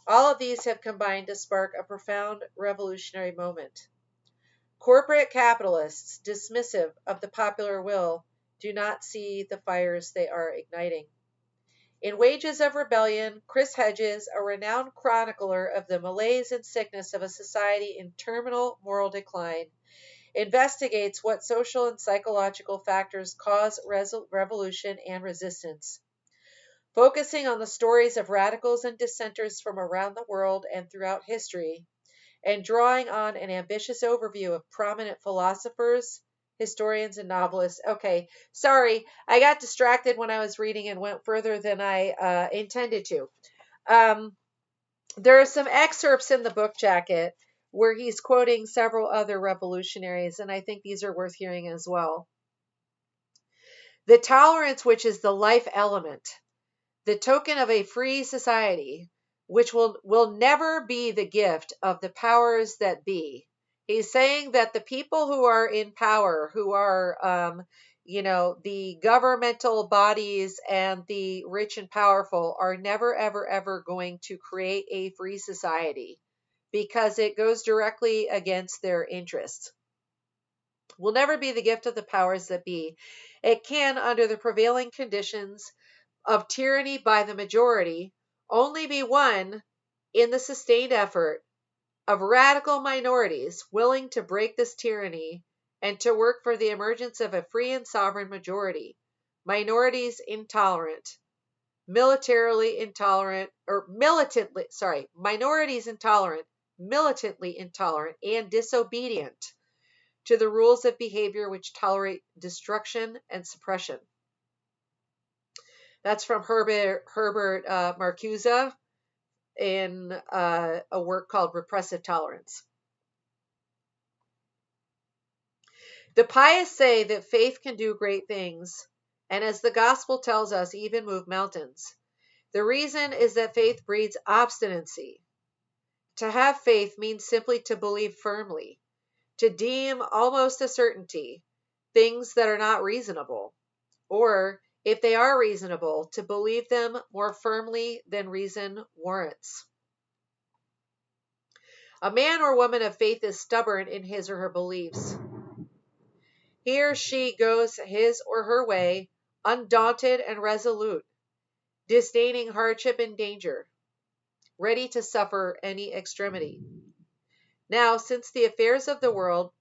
all of these have combined to spark a profound revolutionary moment. Corporate capitalists, dismissive of the popular will, do not see the fires they are igniting. In Wages of Rebellion, Chris Hedges, a renowned chronicler of the malaise and sickness of a society in terminal moral decline, investigates what social and psychological factors cause revolution and resistance. Focusing on the stories of radicals and dissenters from around the world and throughout history, and drawing on an ambitious overview of prominent philosophers, historians, and novelists. Okay, sorry, I got distracted when I was reading and went further than I intended to. There are some excerpts in the book jacket where he's quoting several other revolutionaries, and I think these are worth hearing as well. The tolerance, which is the life element, the token of a free society, which will never be the gift of the powers that be. He's saying that the people who are in power, who are, the governmental bodies and the rich and powerful, are never, ever, ever going to create a free society because it goes directly against their interests. Will never be the gift of the powers that be. It can, under the prevailing conditions of tyranny by the majority, only be won in the sustained effort of radical minorities willing to break this tyranny and to work for the emergence of a free and sovereign majority. Minorities intolerant, militarily intolerant, or militantly, minorities intolerant, militantly intolerant, and disobedient to the rules of behavior which tolerate destruction and suppression. That's from Herbert Marcuse in a work called Repressive Tolerance. The pious say that faith can do great things, and as the gospel tells us, even move mountains. The reason is that faith breeds obstinacy. To have faith means simply to believe firmly, to deem almost a certainty things that are not reasonable, or if they are reasonable, to believe them more firmly than reason warrants. A man or woman of faith is stubborn in his or her beliefs. He or she goes his or her way, undaunted and resolute, disdaining hardship and danger, ready to suffer any extremity. Now, since the affairs of the world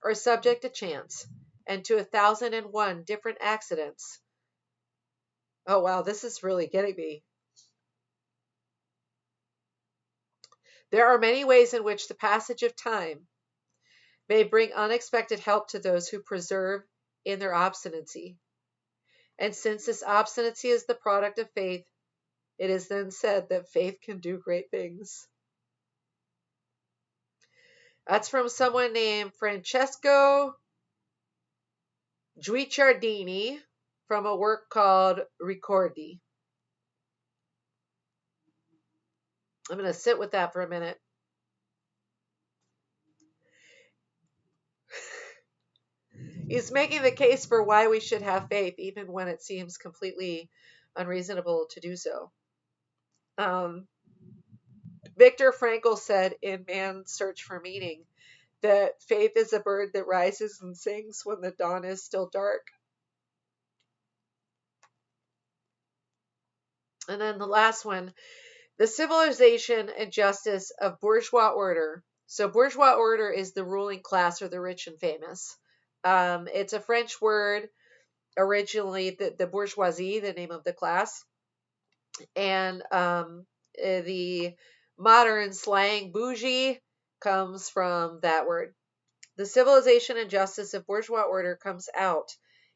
are subject to chance and to 1,001 different accidents. Oh, wow, this is really getting me. There are many ways in which the passage of time may bring unexpected help to those who persevere in their obstinacy. And since this obstinacy is the product of faith, it is then said that faith can do great things. That's from someone named Francesco Guicciardini from a work called Ricordi. I'm going to sit with that for a minute. He's making the case for why we should have faith, even when it seems completely unreasonable to do so. Viktor Frankl said in Man's Search for Meaning that faith is a bird that rises and sings when the dawn is still dark. And then the last one, the civilization and justice of bourgeois order. So bourgeois order is the ruling class or the rich and famous. It's a French word, originally the bourgeoisie, the name of the class. And the modern slang bougie comes from that word. The civilization and justice of bourgeois order comes out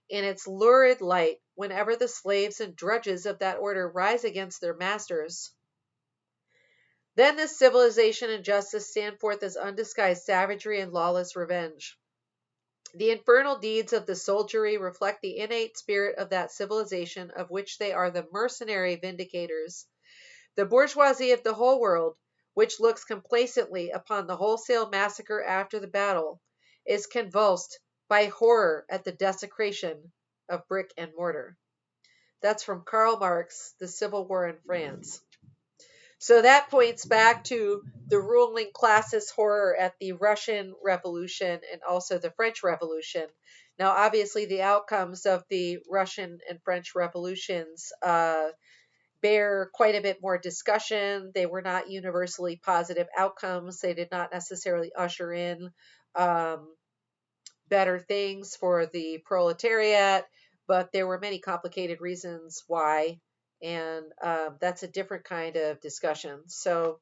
in its lurid light whenever the slaves and drudges of that order rise against their masters. Then this civilization and justice stand forth as undisguised savagery and lawless revenge. The infernal deeds of the soldiery reflect the innate spirit of that civilization of which they are the mercenary vindicators. The bourgeoisie of the whole world, which looks complacently upon the wholesale massacre after the battle, is convulsed by horror at the desecration of brick and mortar. That's from Karl Marx, The Civil War in France. So that points back to the ruling class's horror at the Russian Revolution and also the French Revolution. Now, obviously, the outcomes of the Russian and French revolutions bear quite a bit more discussion. They were not universally positive outcomes. They did not necessarily usher in better things for the proletariat, but there were many complicated reasons why. And that's a different kind of discussion. So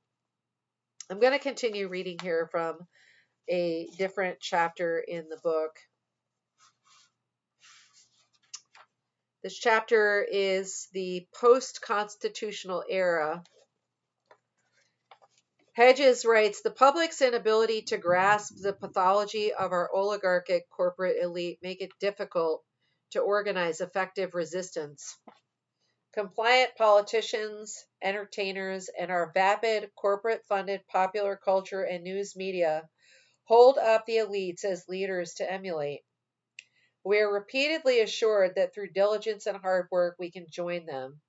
I'm going to continue reading here from a different chapter in the book. This chapter is the post-constitutional era. Hedges writes, the public's inability to grasp the pathology of our oligarchic corporate elite make it difficult to organize effective resistance. Compliant politicians, entertainers, and our vapid corporate funded popular culture and news media hold up the elites as leaders to emulate. We are repeatedly assured that through diligence and hard work we can join them.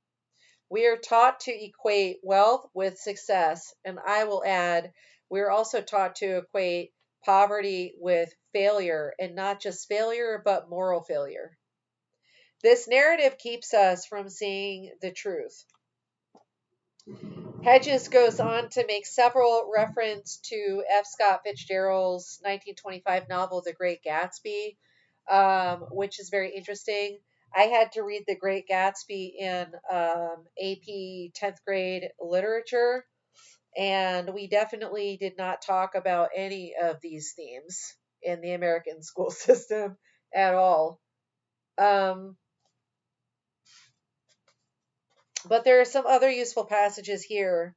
We are taught to equate wealth with success, and I will add, we are also taught to equate poverty with failure, and not just failure, but moral failure. This narrative keeps us from seeing the truth. Hedges goes on to make several reference to F. Scott Fitzgerald's 1925 novel, The Great Gatsby, which is very interesting. I had to read The Great Gatsby in AP 10th grade literature, and we definitely did not talk about any of these themes in the American school system at all. But there are some other useful passages here.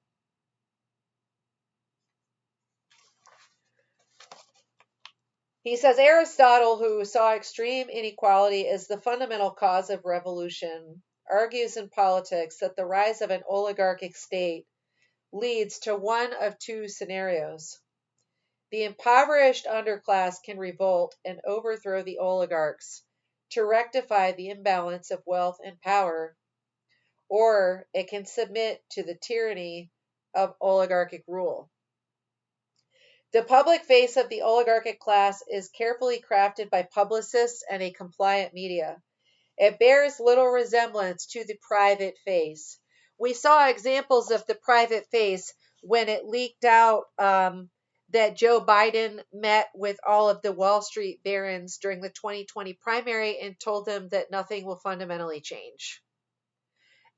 He says Aristotle, who saw extreme inequality as the fundamental cause of revolution, argues in politics that the rise of an oligarchic state leads to one of two scenarios. The impoverished underclass can revolt and overthrow the oligarchs to rectify the imbalance of wealth and power, or it can submit to the tyranny of oligarchic rule. The public face of the oligarchic class is carefully crafted by publicists and a compliant media. It bears little resemblance to the private face. We saw examples of the private face when it leaked out that Joe Biden met with all of the Wall Street barons during the 2020 primary and told them that nothing will fundamentally change.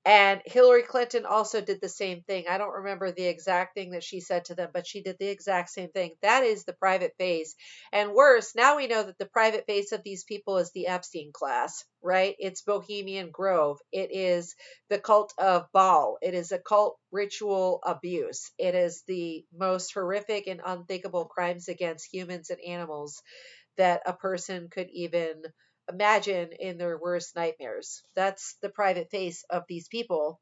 And Hillary Clinton also did the same thing. I don't remember the exact thing that she said to them, but she did the exact same thing. That is the private face. And worse, now we know that the private face of these people is the Epstein class, right? It's Bohemian Grove. It is the cult of Baal. It is occult ritual abuse. It is the most horrific and unthinkable crimes against humans and animals that a person could even imagine in their worst nightmares. That's the private face of these people.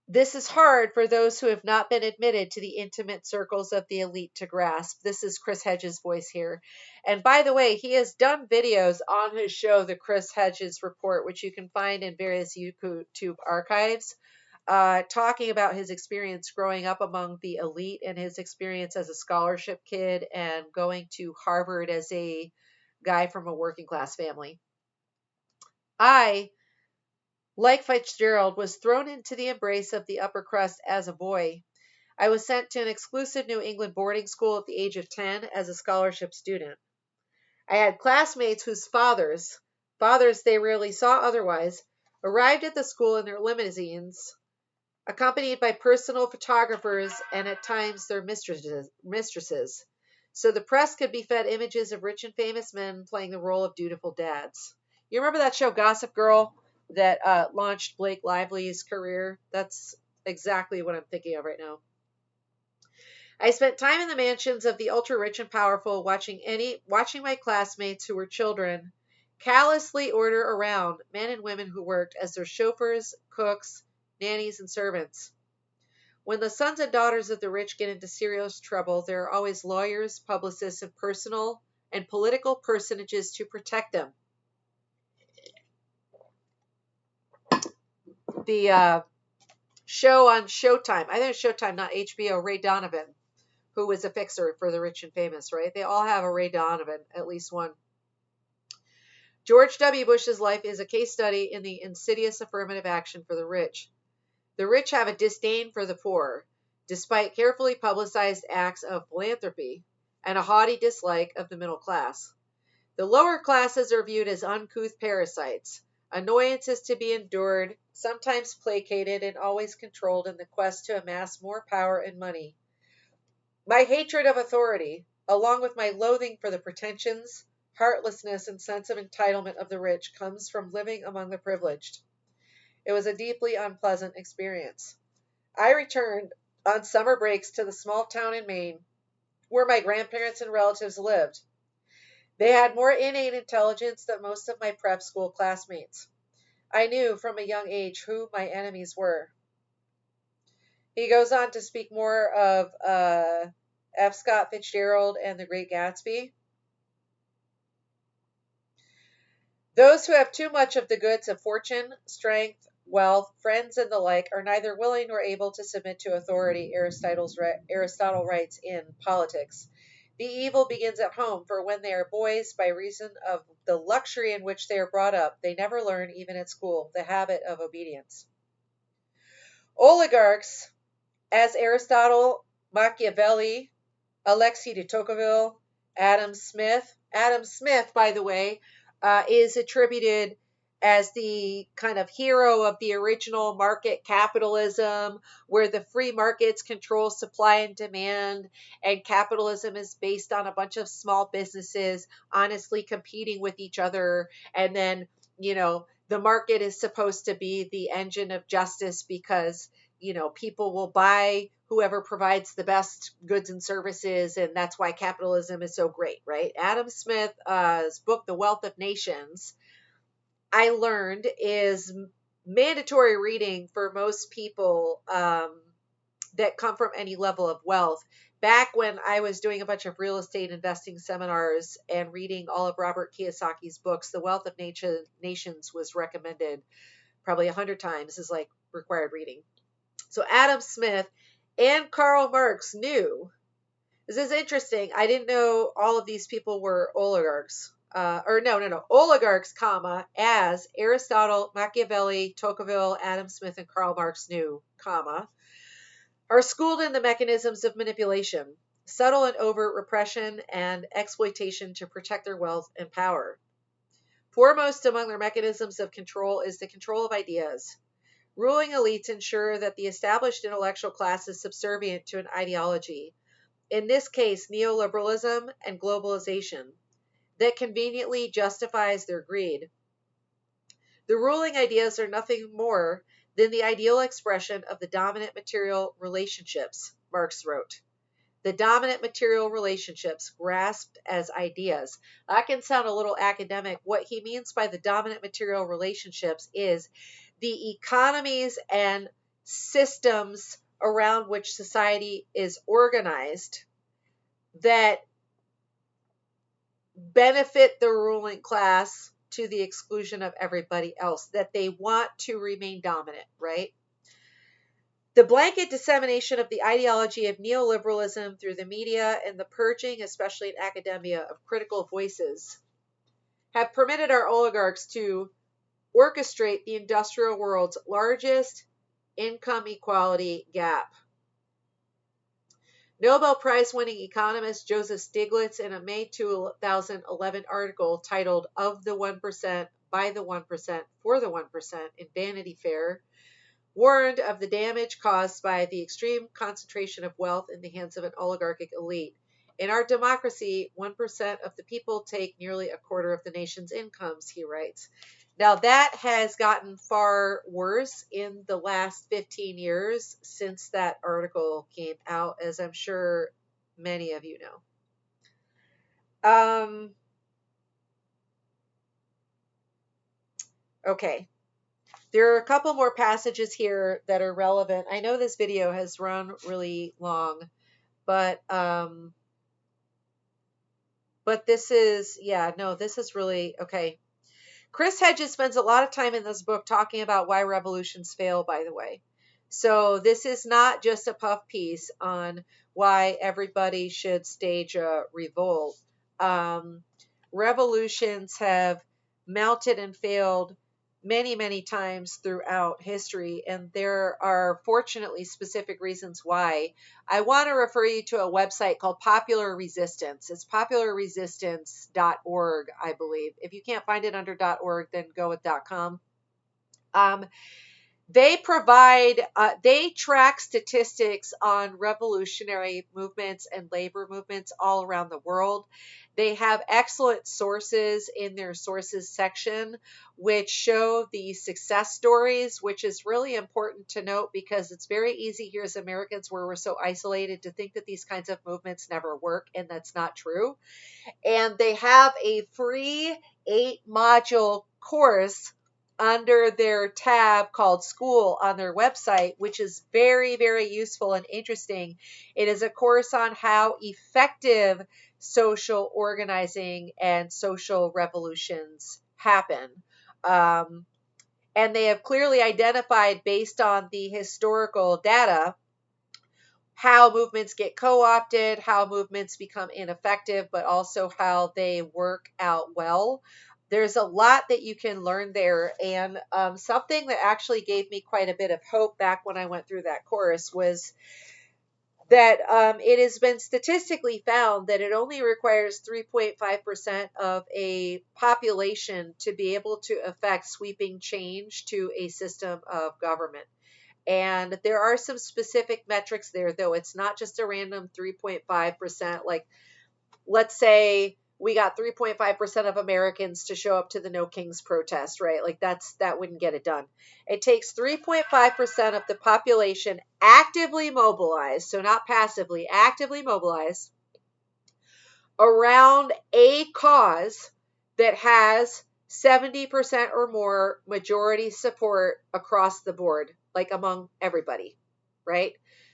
This is hard for those who have not been admitted to the intimate circles of the elite to grasp. This is Chris Hedges' voice here. And by the way, he has done videos on his show, The Chris Hedges Report, which you can find in various YouTube archives, talking about his experience growing up among the elite and his experience as a scholarship kid and going to Harvard as a guy from a working class family. I, like Fitzgerald, was thrown into the embrace of the upper crust as a boy. I was sent to an exclusive New England boarding school at the age of 10 as a scholarship student. I had classmates whose fathers they rarely saw otherwise, arrived at the school in their limousines, accompanied by personal photographers and at times their mistresses. So the press could be fed images of rich and famous men playing the role of dutiful dads. You remember that show Gossip Girl that launched Blake Lively's career? That's exactly what I'm thinking of right now. I spent time in the mansions of the ultra rich and powerful, watching my classmates who were children callously order around men and women who worked as their chauffeurs, cooks, nannies, and servants. When the sons and daughters of the rich get into serious trouble, there are always lawyers, publicists, and personal and political personages to protect them. The show on Showtime, I think it's Showtime, not HBO, Ray Donovan, who was a fixer for the rich and famous, right? They all have a Ray Donovan, at least one. George W. Bush's life is a case study in the insidious affirmative action for the rich. The rich have a disdain for the poor, despite carefully publicized acts of philanthropy, and a haughty dislike of the middle class. The lower classes are viewed as uncouth parasites, annoyances to be endured, sometimes placated, and always controlled in the quest to amass more power and money. My hatred of authority, along with my loathing for the pretensions, heartlessness, and sense of entitlement of the rich, comes from living among the privileged. It was a deeply unpleasant experience. I returned on summer breaks to the small town in Maine where my grandparents and relatives lived. They had more innate intelligence than most of my prep school classmates. I knew from a young age who my enemies were. He goes on to speak more of F. Scott Fitzgerald and The Great Gatsby. Those who have too much of the goods of fortune, strength, wealth, friends, and the like are neither willing nor able to submit to authority, Aristotle writes in Politics. The evil begins at home, for when they are boys, by reason of the luxury in which they are brought up, they never learn, even at school, the habit of obedience. Oligarchs, as Aristotle, Machiavelli, Alexis de Tocqueville, Adam Smith. Adam Smith, by the way, is attributed as the kind of hero of the original market capitalism, where the free markets control supply and demand, and capitalism is based on a bunch of small businesses honestly competing with each other. And then, the market is supposed to be the engine of justice because people will buy whoever provides the best goods and services, and that's why capitalism is so great, right? Adam Smith's book, The Wealth of Nations, I learned is mandatory reading for most people that come from any level of wealth. Back when I was doing a bunch of real estate investing seminars and reading all of Robert Kiyosaki's books, The Wealth of Nations was recommended probably 100 times as like required reading. So Adam Smith and Karl Marx knew. This is interesting. I didn't know all of these people were oligarchs. Oligarchs, as Aristotle, Machiavelli, Tocqueville, Adam Smith, and Karl Marx knew, are schooled in the mechanisms of manipulation, subtle and overt repression, and exploitation to protect their wealth and power. Foremost among their mechanisms of control is the control of ideas. Ruling elites ensure that the established intellectual class is subservient to an ideology, in this case neoliberalism and globalization, that conveniently justifies their greed. The ruling ideas are nothing more than the ideal expression of the dominant material relationships, Marx wrote. The dominant material relationships grasped as ideas. That can sound a little academic. What he means by the dominant material relationships is the economies and systems around which society is organized that benefit the ruling class to the exclusion of everybody else, that they want to remain dominant, right? The blanket dissemination of the ideology of neoliberalism through the media and the purging, especially in academia, of critical voices have permitted our oligarchs to orchestrate the industrial world's largest income equality gap. Nobel Prize winning economist Joseph Stiglitz, in a May 2011 article titled Of the 1%, by the 1%, for the 1% in Vanity Fair, warned of the damage caused by the extreme concentration of wealth in the hands of an oligarchic elite. In our democracy, 1% of the people take nearly a quarter of the nation's incomes, he writes. Now, that has gotten far worse in the last 15 years since that article came out, as I'm sure many of you know. Okay. There are a couple more passages here that are relevant. I know this video has run really long, but this is, this is really, okay. Chris Hedges spends a lot of time in this book talking about why revolutions fail, by the way. So this is not just a puff piece on why everybody should stage a revolt. Revolutions have mounted and failed many, many times throughout history, and there are fortunately specific reasons why. I want to refer you to a website called Popular Resistance. It's popularresistance.org, I believe. If you can't find it under .org, then go with .com. they provide, they track statistics on revolutionary movements and labor movements all around the world. They have excellent sources in their sources section, which show the success stories, which is really important to note because it's very easy here as Americans, where we're so isolated, to think that these kinds of movements never work, and that's not true. And they have a free 8-module course under their tab called School on their website, which is very, very useful and interesting. It is a course on how effective social organizing and social revolutions happen. Um, and they have clearly identified, based on the historical data, how movements get co-opted, how movements become ineffective, but also how they work out well. There's a lot that you can learn there. And something that actually gave me quite a bit of hope back when I went through that course was that it has been statistically found that it only requires 3.5% of a population to be able to affect sweeping change to a system of government. And there are some specific metrics there, though. It's not just a random 3.5%. Like, let's say we got 3.5% of Americans to show up to the No Kings protest, right? Like, that wouldn't get it done. It takes 3.5% of the population actively mobilized, so not passively, actively mobilized around a cause that has 70% or more majority support across the board, like among everybody, right?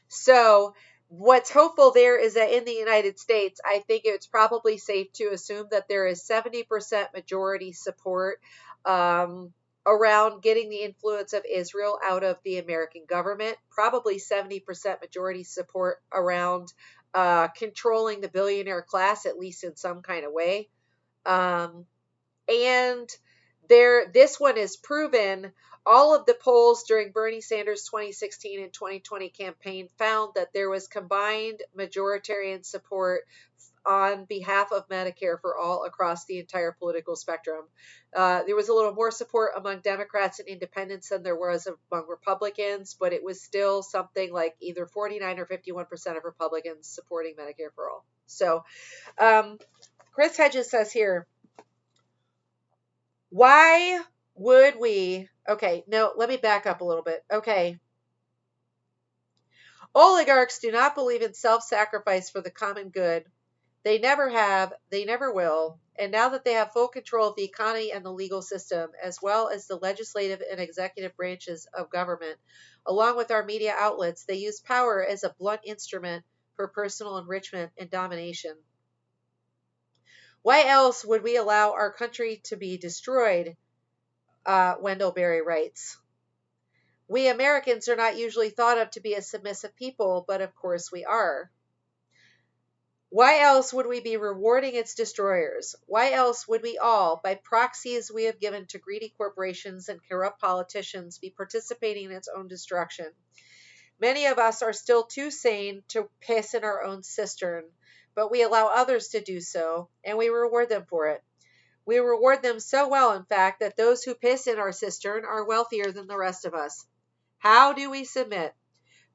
So what's hopeful there is that in the United States, I think it's probably safe to assume that there is 70% majority support around getting the influence of Israel out of the American government, probably 70% majority support around controlling the billionaire class, at least in some kind of way. And this one is proven. All of the polls during Bernie Sanders' 2016 and 2020 campaign found that there was combined majoritarian support on behalf of Medicare for all across the entire political spectrum. There was a little more support among Democrats and independents than there was among Republicans, but it was still something like either 49 or 51% of Republicans supporting Medicare for all. So Chris Hedges says here, why would we, okay, no, let me back up a little bit. Okay. Oligarchs do not believe in self-sacrifice for the common good. They never have, they never will, and now that they have full control of the economy and the legal system, as well as the legislative and executive branches of government, along with our media outlets, they use power as a blunt instrument for personal enrichment and domination. Why else would we allow our country to be destroyed? Wendell Berry writes. We Americans are not usually thought of to be a submissive people, but of course we are. Why else would we be rewarding its destroyers? Why else would we all, by proxies we have given to greedy corporations and corrupt politicians, be participating in its own destruction? Many of us are still too sane to piss in our own cistern, but we allow others to do so, and we reward them for it. We reward them so well, in fact, that those who piss in our cistern are wealthier than the rest of us. How do we submit?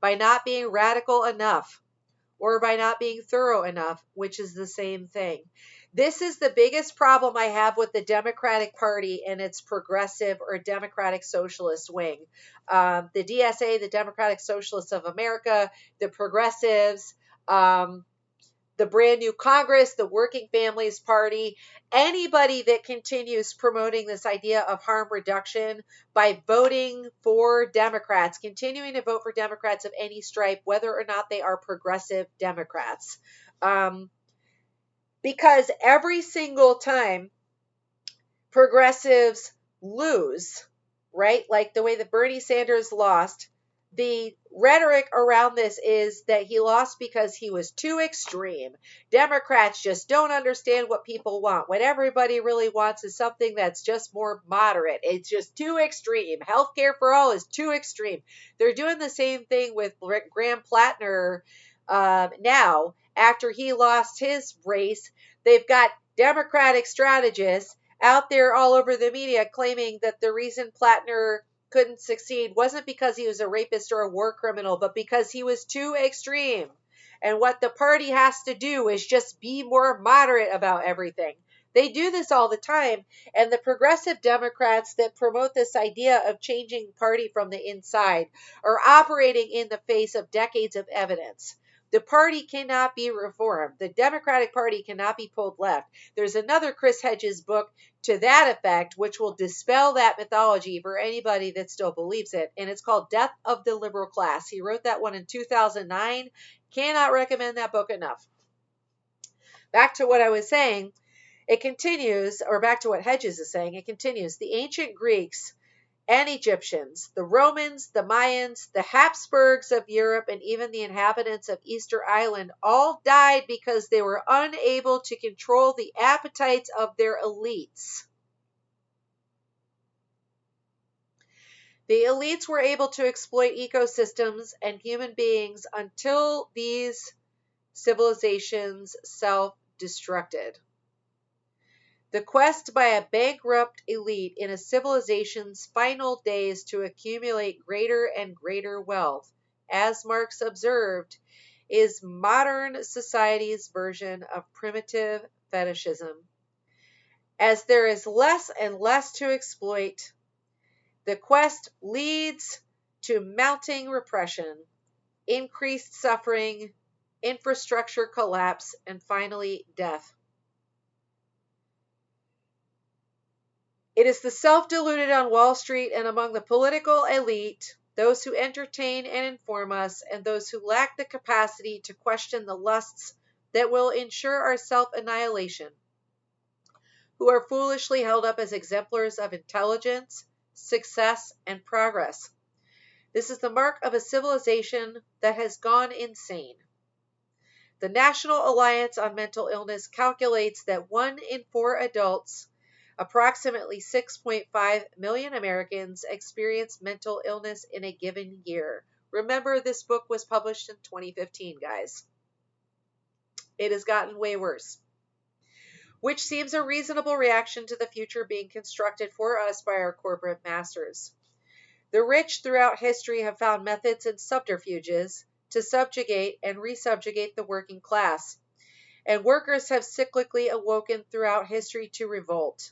By not being radical enough, or by not being thorough enough, which is the same thing. This is the biggest problem I have with the Democratic Party and its progressive or Democratic Socialist wing. The DSA, the Democratic Socialists of America, the progressives, the brand new Congress, the Working Families Party, anybody that continues promoting this idea of harm reduction by voting for Democrats, continuing to vote for Democrats of any stripe, whether or not they are progressive Democrats. Because every single time progressives lose, right, like the way that Bernie Sanders lost, the rhetoric around this is that he lost because he was too extreme. Democrats just don't understand what people want. What everybody really wants is something that's just more moderate. It's just too extreme. Healthcare for all is too extreme. They're doing the same thing with Graham Plattner now. After he lost his race, they've got Democratic strategists out there all over the media claiming that the reason Plattner couldn't succeed wasn't because he was a rapist or a war criminal, but because he was too extreme. And what the party has to do is just be more moderate about everything. They do this all the time. And the progressive Democrats that promote this idea of changing party from the inside are operating in the face of decades of evidence. The party cannot be reformed. The Democratic Party cannot be pulled left. There's another Chris Hedges book to that effect, which will dispel that mythology for anybody that still believes it. And it's called Death of the Liberal Class. He wrote that one in 2009. Cannot recommend that book enough. Back to what I was saying, it continues, or back to what Hedges is saying, it continues. The ancient Greeks and Egyptians, the Romans, the Mayans, the Habsburgs of Europe, and even the inhabitants of Easter Island all died because they were unable to control the appetites of their elites. The elites were able to exploit ecosystems and human beings until these civilizations self-destructed. The quest by a bankrupt elite in a civilization's final days to accumulate greater and greater wealth, as Marx observed, is modern society's version of primitive fetishism. As there is less and less to exploit, the quest leads to mounting repression, increased suffering, infrastructure collapse, and finally death. It is the self-deluded on Wall Street and among the political elite, those who entertain and inform us, and those who lack the capacity to question the lusts that will ensure our self-annihilation, who are foolishly held up as exemplars of intelligence, success, and progress. This is the mark of a civilization that has gone insane. The National Alliance on Mental Illness calculates that 1 in 4 adults, approximately 6.5 million Americans, experience mental illness in a given year. Remember, this book was published in 2015, guys. It has gotten way worse. Which seems a reasonable reaction to the future being constructed for us by our corporate masters. The rich throughout history have found methods and subterfuges to subjugate and resubjugate the working class, and workers have cyclically awoken throughout history to revolt.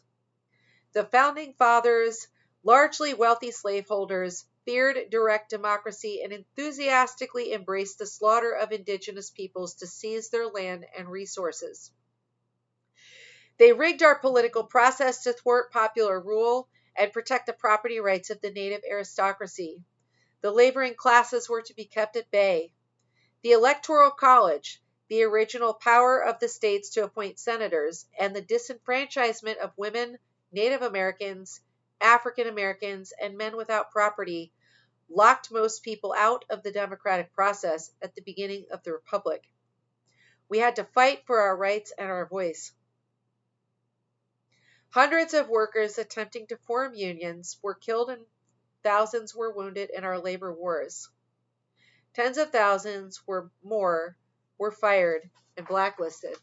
The founding fathers, largely wealthy slaveholders, feared direct democracy and enthusiastically embraced the slaughter of indigenous peoples to seize their land and resources. They rigged our political process to thwart popular rule and protect the property rights of the native aristocracy. The laboring classes were to be kept at bay. The Electoral College, the original power of the states to appoint senators, and the disenfranchisement of women, Native Americans, African Americans, and men without property locked most people out of the democratic process at the beginning of the Republic. We had to fight for our rights and our voice. Hundreds of workers attempting to form unions were killed and thousands were wounded in our labor wars. Tens of thousands were fired and blacklisted.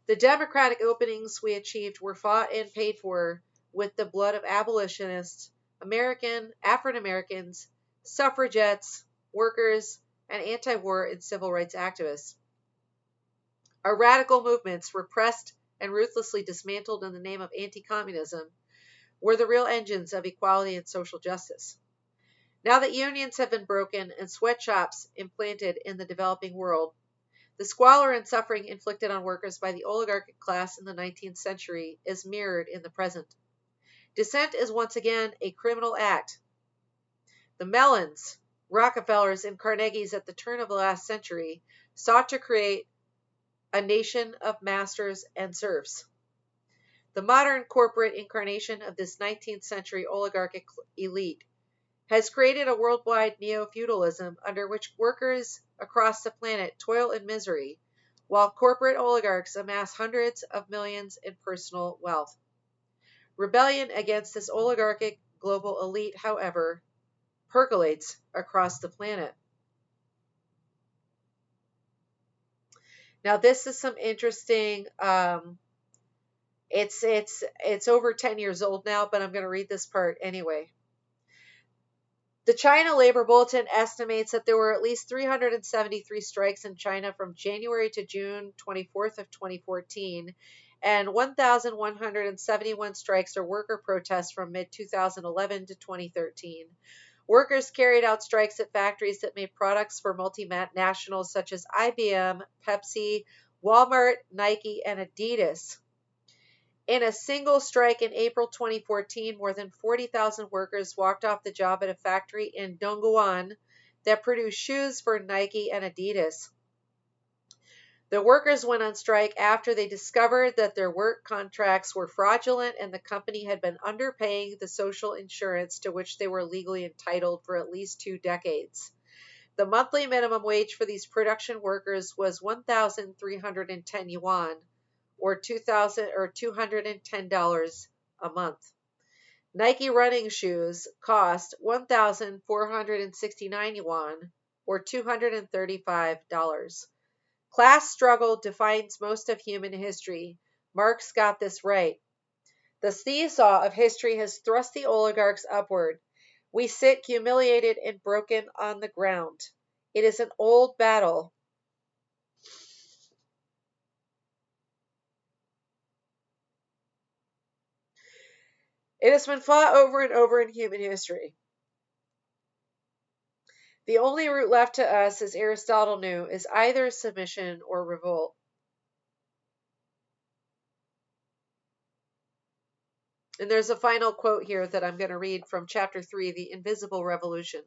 The democratic openings we achieved were fought and paid for with the blood of abolitionists, African Americans, suffragettes, workers, and anti-war and civil rights activists. Our radical movements, repressed and ruthlessly dismantled in the name of anti-communism, were the real engines of equality and social justice. Now that unions have been broken and sweatshops implanted in the developing world, the squalor and suffering inflicted on workers by the oligarchic class in the 19th century is mirrored in the present. Dissent is once again a criminal act. The Mellons, Rockefellers, and Carnegies at the turn of the last century sought to create a nation of masters and serfs. The modern corporate incarnation of this 19th century oligarchic elite has created a worldwide neo-feudalism under which workers across the planet toil in misery, while corporate oligarchs amass hundreds of millions in personal wealth. Rebellion against this oligarchic global elite, however, percolates across the planet. Now, this is some interesting. It's over 10 years old now, but I'm going to read this part anyway. The China Labor Bulletin estimates that there were at least 373 strikes in China from January to June 24th of 2014, and 1,171 strikes or worker protests from mid-2011 to 2013. Workers carried out strikes at factories that made products for multinationals such as IBM, Pepsi, Walmart, Nike, and Adidas. In a single strike in April 2014, more than 40,000 workers walked off the job at a factory in Dongguan that produced shoes for Nike and Adidas. The workers went on strike after they discovered that their work contracts were fraudulent and the company had been underpaying the social insurance to which they were legally entitled for at least 2 decades. The monthly minimum wage for these production workers was 1,310 yuan, or $210 a month. Nike running shoes cost 1,469 yuan, or $235. Class struggle defines most of human history. Marx got this right. The seesaw of history has thrust the oligarchs upward. We sit humiliated and broken on the ground. It is an old battle. It has been fought over and over in human history. The only route left to us, as Aristotle knew, is either submission or revolt. And there's a final quote here that I'm going to read from chapter 3, The Invisible Revolution.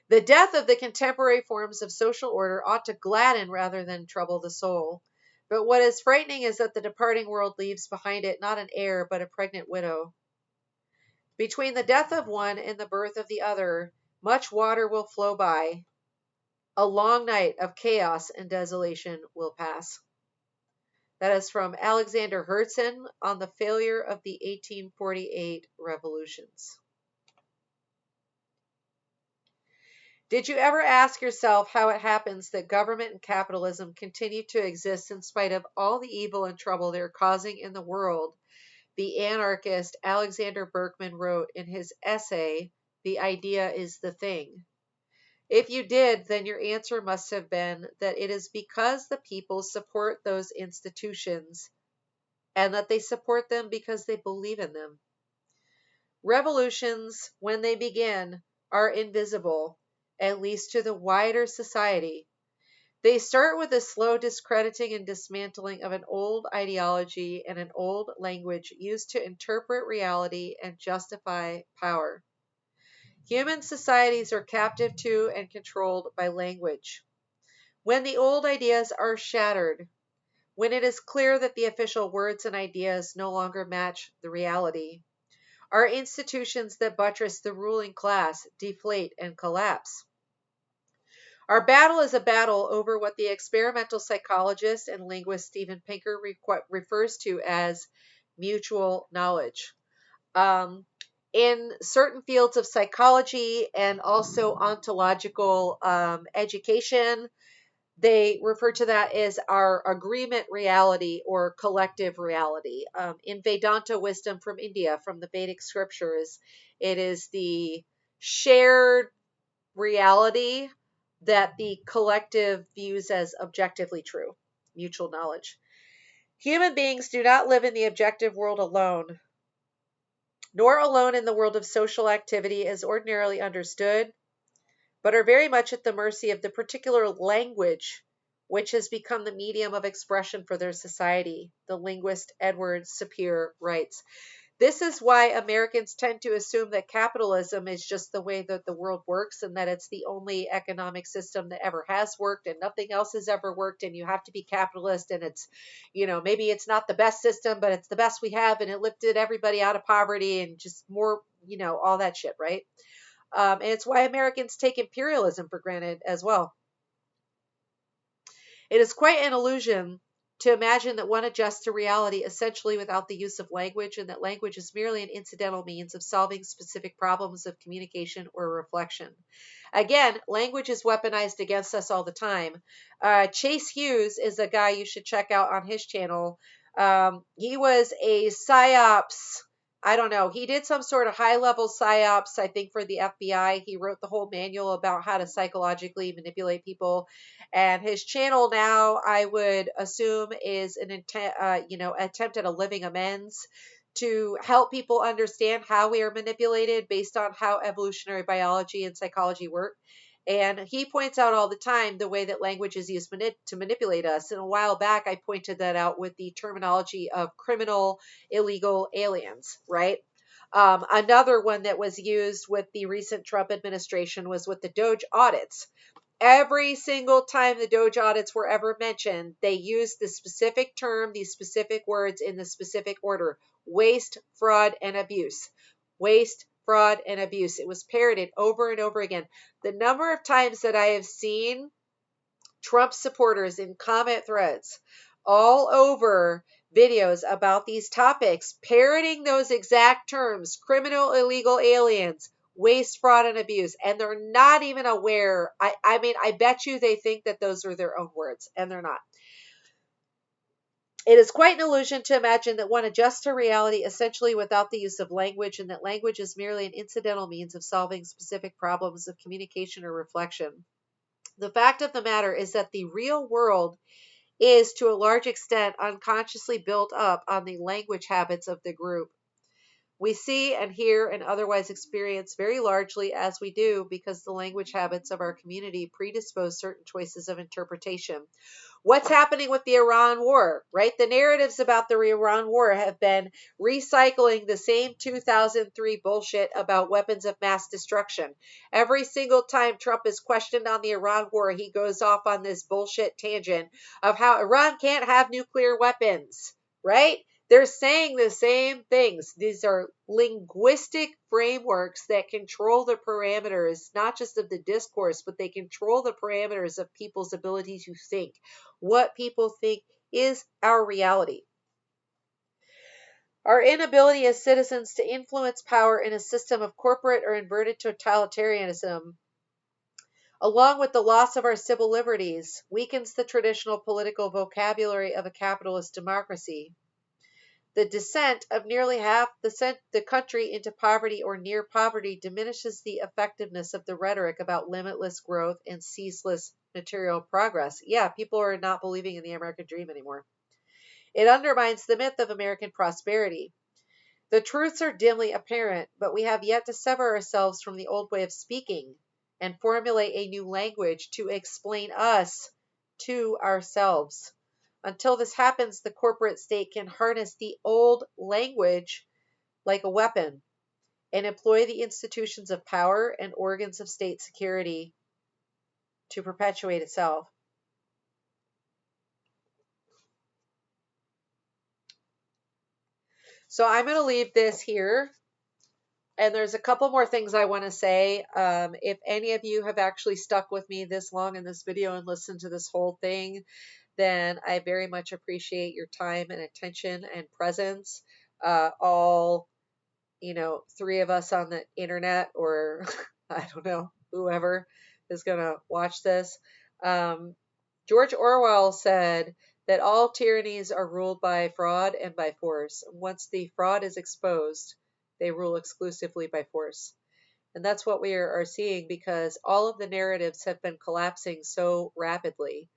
The death of the contemporary forms of social order ought to gladden rather than trouble the soul. But what is frightening is that the departing world leaves behind it not an heir, but a pregnant widow. Between the death of one and the birth of the other, much water will flow by. A long night of chaos and desolation will pass. That is from Alexander Herzen on the failure of the 1848 revolutions. Did you ever ask yourself how it happens that government and capitalism continue to exist in spite of all the evil and trouble they're causing in the world? The anarchist Alexander Berkman wrote in his essay, The Idea is the Thing. If you did, then your answer must have been that it is because the people support those institutions and that they support them because they believe in them. Revolutions, when they begin, are invisible, at least to the wider society. They start with a slow discrediting and dismantling of an old ideology and an old language used to interpret reality and justify power. Human societies are captive to and controlled by language. When the old ideas are shattered, when it is clear that the official words and ideas no longer match the reality, our institutions that buttress the ruling class deflate and collapse. Our battle is a battle over what the experimental psychologist and linguist Steven Pinker refers to as mutual knowledge. In certain fields of psychology and also ontological education, they refer to that as our agreement reality or collective reality. In Vedanta wisdom from India, from the Vedic scriptures, it is the shared reality that the collective views as objectively true, mutual knowledge. Human beings do not live in the objective world alone, nor alone in the world of social activity as ordinarily understood, but are very much at the mercy of the particular language which has become the medium of expression for their society, the linguist Edward Sapir writes. This is why Americans tend to assume that capitalism is just the way that the world works and that it's the only economic system that ever has worked and nothing else has ever worked and you have to be capitalist and it's, maybe it's not the best system, but it's the best we have and it lifted everybody out of poverty and just more, all that shit, right? And it's why Americans take imperialism for granted as well. It is quite an illusion to imagine that one adjusts to reality essentially without the use of language, and that language is merely an incidental means of solving specific problems of communication or reflection. Again, language is weaponized against us all the time. Chase Hughes is a guy you should check out on his channel. He was a PSYOPs I don't know. He did some sort of high level psyops, I think, for the FBI. He wrote the whole manual about how to psychologically manipulate people. And his channel now, I would assume, is an attempt at a living amends to help people understand how we are manipulated based on how evolutionary biology and psychology work. And he points out all the time the way that language is used to manipulate us. And a while back, I pointed that out with the terminology of criminal illegal aliens, right? Another one that was used with the recent Trump administration was with the Doge audits. Every single time the Doge audits were ever mentioned, they used the specific term, these specific words in the specific order: waste, fraud, and abuse. Waste, fraud, and abuse. It was parroted over and over again. The number of times that I have seen Trump supporters in comment threads all over videos about these topics, parroting those exact terms: criminal, illegal aliens, waste, fraud, and abuse. And they're not even aware. I mean, I bet you they think that those are their own words, and they're not. It is quite an illusion to imagine that one adjusts to reality essentially without the use of language, and that language is merely an incidental means of solving specific problems of communication or reflection. The fact of the matter is that the real world is, to a large extent, unconsciously built up on the language habits of the group. We see and hear and otherwise experience very largely as we do because the language habits of our community predispose certain choices of interpretation. What's happening with the Iran war, right? The narratives about the Iran war have been recycling the same 2003 bullshit about weapons of mass destruction. Every single time Trump is questioned on the Iran war, he goes off on this bullshit tangent of how Iran can't have nuclear weapons, right? They're saying the same things. These are linguistic frameworks that control the parameters, not just of the discourse, but they control the parameters of people's ability to think. What people think is our reality. Our inability as citizens to influence power in a system of corporate or inverted totalitarianism, along with the loss of our civil liberties, weakens the traditional political vocabulary of a capitalist democracy. The descent of nearly half the country into poverty or near poverty diminishes the effectiveness of the rhetoric about limitless growth and ceaseless material progress. Yeah, people are not believing in the American dream anymore. It undermines the myth of American prosperity. The truths are dimly apparent, but we have yet to sever ourselves from the old way of speaking and formulate a new language to explain us to ourselves. Until this happens, the corporate state can harness the old language like a weapon and employ the institutions of power and organs of state security to perpetuate itself. So I'm going to leave this here. And there's a couple more things I want to say. If any of you have actually stuck with me this long in this video and listened to this whole thing, then I very much appreciate your time and attention and presence. All, three of us on the internet, or I don't know, whoever is going to watch this. George Orwell said that all tyrannies are ruled by fraud and by force. Once the fraud is exposed, they rule exclusively by force. And that's what we are seeing because all of the narratives have been collapsing so rapidly.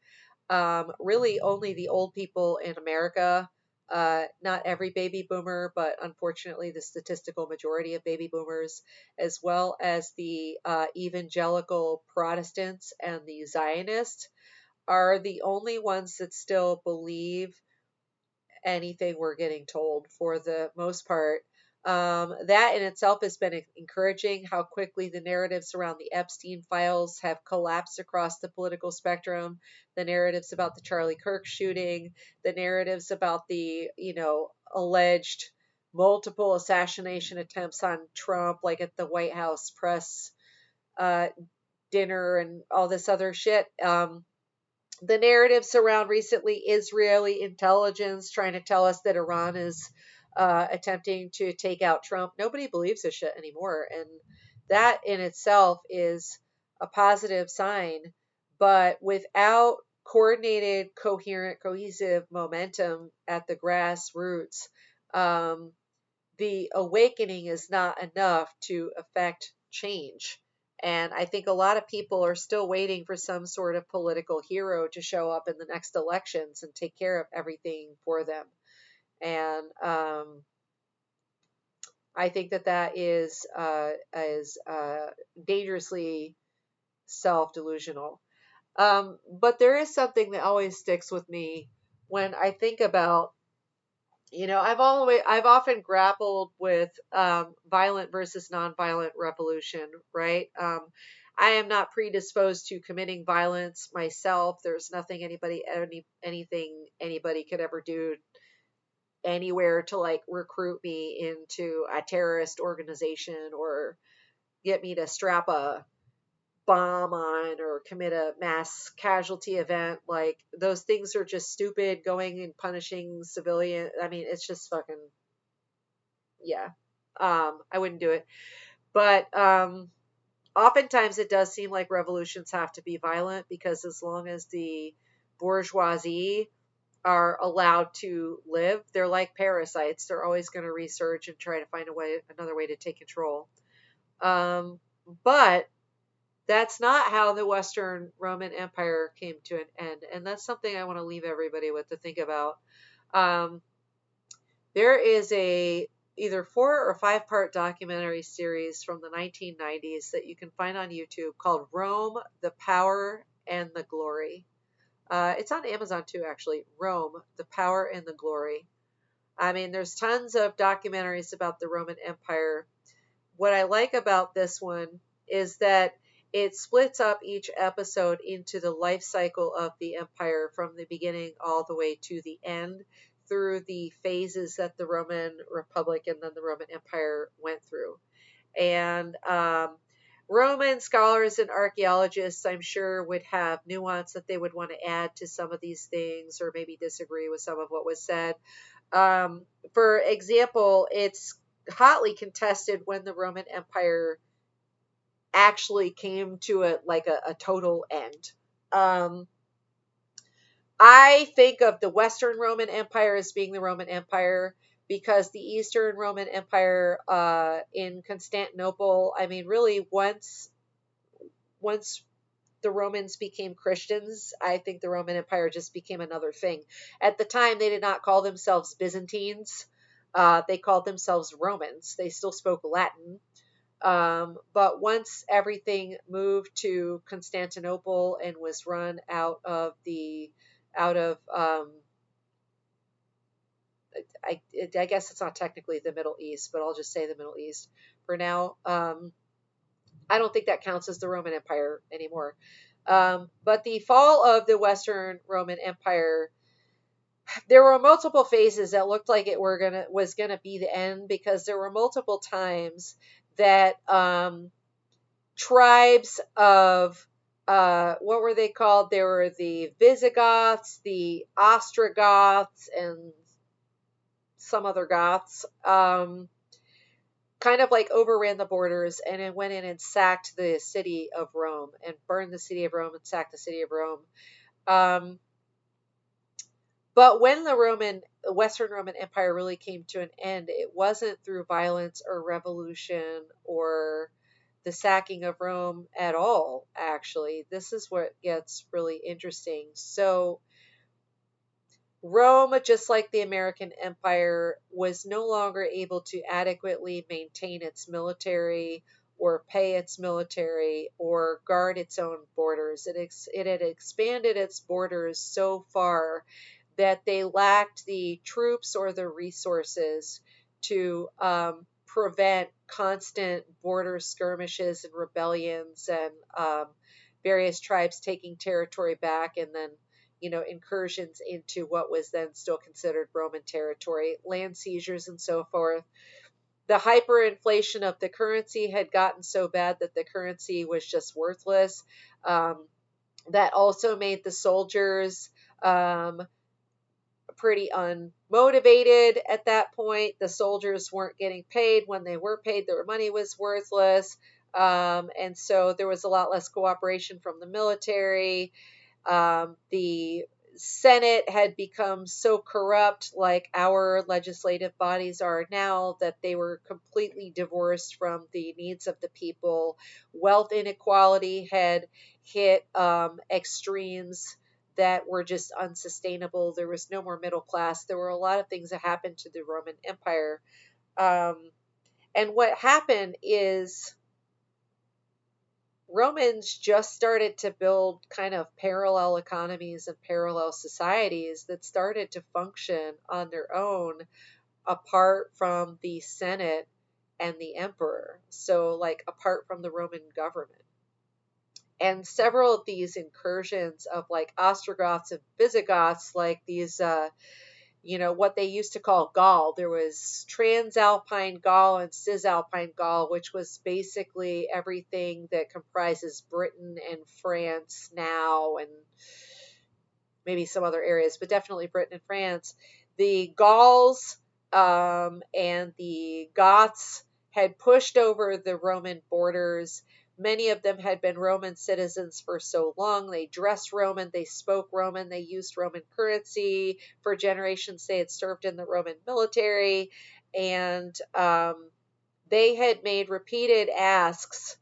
Really, only the old people in America, not every baby boomer, but unfortunately, the statistical majority of baby boomers, as well as the evangelical Protestants and the Zionists, are the only ones that still believe anything we're getting told for the most part. That in itself has been encouraging how quickly the narratives around the Epstein files have collapsed across the political spectrum. The narratives about the Charlie Kirk shooting, the narratives about the, alleged multiple assassination attempts on Trump, like at the White House press dinner and all this other shit. The narratives around recently Israeli intelligence trying to tell us that Iran is attempting to take out Trump. Nobody believes this shit anymore. And that in itself is a positive sign. But without coordinated, coherent, cohesive momentum at the grassroots, the awakening is not enough to affect change. And I think a lot of people are still waiting for some sort of political hero to show up in the next elections and take care of everything for them. And I think that that is dangerously self-delusional. But there is something that always sticks with me when I think about, I've often grappled with violent versus nonviolent revolution, right? I am not predisposed to committing violence myself. There's nothing anything anybody could ever do anywhere to like recruit me into a terrorist organization or get me to strap a bomb on or commit a mass casualty event. Like those things are just stupid. Going and punishing civilian. I mean, it's just fucking, yeah. I wouldn't do it. But oftentimes it does seem like revolutions have to be violent because as long as the bourgeoisie are allowed to live, they're like parasites. They're always going to research and try to find another way to take control. But that's not how the Western Roman Empire came to an end. And that's something I want to leave everybody with to think about. Um, there is a either 4 or 5 part documentary series from the 1990s that you can find on YouTube called Rome, the Power and the Glory. It's on Amazon too, actually. Rome, the Power and the Glory. I mean, there's tons of documentaries about the Roman Empire. What I like about this one is that it splits up each episode into the life cycle of the empire from the beginning all the way to the end through the phases that the Roman Republic and then the Roman Empire went through. And Roman scholars and archaeologists, I'm sure, would have nuance that they would want to add to some of these things or maybe disagree with some of what was said. For example, it's hotly contested when the Roman Empire actually came to a total end. I think of the Western Roman Empire as being the Roman Empire because the Eastern Roman Empire in Constantinople, I mean, really once the Romans became Christians, I think the Roman Empire just became another thing. At the time, they did not call themselves Byzantines. They called themselves Romans. They still spoke Latin. But once everything moved to Constantinople and was run out of I guess it's not technically the Middle East, but I'll just say the Middle East for now. I don't think that counts as the Roman Empire anymore. But the fall of the Western Roman Empire, there were multiple phases that looked like it was gonna be the end because there were multiple times that tribes of what were they called? There were the Visigoths, the Ostrogoths, and some other Goths. Kind of like overran the borders and it went in and sacked the city of Rome and burned the city of Rome and sacked the city of Rome. But when the Western Roman Empire really came to an end, it wasn't through violence or revolution or the sacking of Rome at all, actually. This is what gets really interesting. So Rome, just like the American Empire, was no longer able to adequately maintain its military or pay its military or guard its own borders. It had expanded its borders so far that they lacked the troops or the resources to prevent constant border skirmishes and rebellions and various tribes taking territory back and then incursions into what was then still considered Roman territory, land seizures, and so forth. The hyperinflation of the currency had gotten so bad that the currency was just worthless. That also made the soldiers pretty unmotivated at that point. The soldiers weren't getting paid. When they were paid, their money was worthless. And so there was a lot less cooperation from the military. The Senate had become so corrupt, like our legislative bodies are now, that they were completely divorced from the needs of the people. Wealth inequality had hit extremes that were just unsustainable. There was no more middle class. There were a lot of things that happened to the Roman Empire. Um, and what happened is Romans just started to build kind of parallel economies and parallel societies that started to function on their own apart from the Senate and the emperor. So, like, apart from the Roman government. And several of these incursions of like Ostrogoths and Visigoths, like these what they used to call Gaul. There was Transalpine Gaul and Cisalpine Gaul, which was basically everything that comprises Britain and France now, and maybe some other areas, but definitely Britain and France. The Gauls and the Goths had pushed over the Roman borders. Many of them had been Roman citizens for so long. They dressed Roman, they spoke Roman, they used Roman currency. For generations, they had served in the Roman military, and they had made repeated asks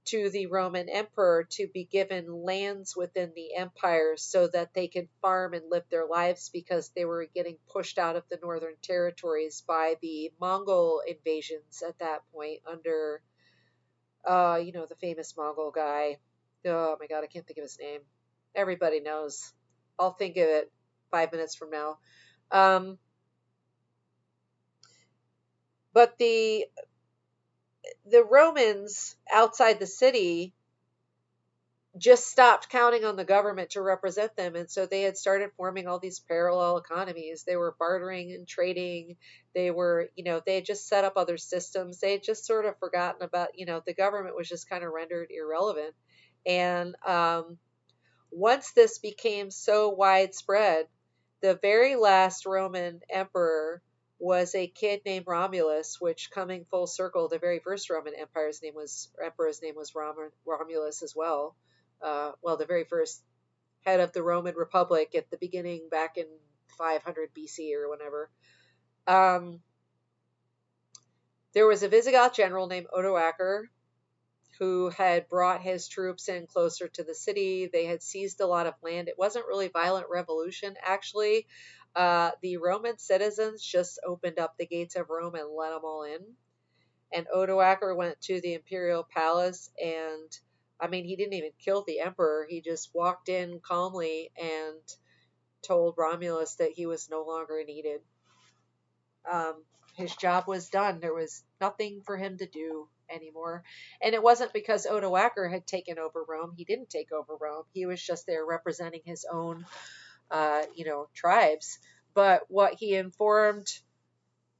to the Roman emperor to be given lands within the empire so that they could farm and live their lives, because they were getting pushed out of the northern territories by the Mongol invasions at that point under the famous Mongol guy. Oh my god, I can't think of his name. Everybody knows. I'll think of it 5 minutes from now. But the Romans outside the city just stopped counting on the government to represent them, and so they had started forming all these parallel economies. They were bartering and trading. They were, they had just set up other systems. They had just sort of forgotten about, the government was just kind of rendered irrelevant. And once this became so widespread, the very last Roman emperor was a kid named Romulus, which, coming full circle, the very first Roman emperor's name was Romulus as well. The very first head of the Roman Republic at the beginning, back in 500 BC or whenever. There was a Visigoth general named Odoacer who had brought his troops in closer to the city. They had seized a lot of land. It wasn't really violent revolution, actually. The Roman citizens just opened up the gates of Rome and let them all in. And Odoacer went to the imperial palace, and he didn't even kill the emperor. He just walked in calmly and told Romulus that he was no longer needed. His job was done. There was nothing for him to do anymore. And it wasn't because Odoacer had taken over Rome. He didn't take over Rome. He was just there representing his own, tribes. But what he informed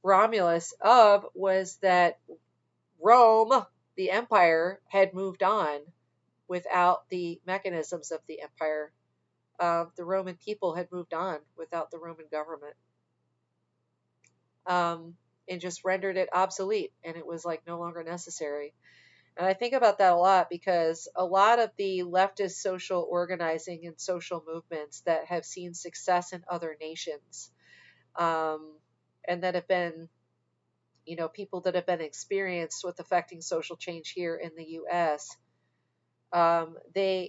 Romulus of was that Rome, the empire, had moved on without the mechanisms of the empire. The Roman people had moved on without the Roman government. And just rendered it obsolete, and it was like no longer necessary. And I think about that a lot, because a lot of the leftist social organizing and social movements that have seen success in other nations, and that have been, people that have been experienced with affecting social change here in the U.S.,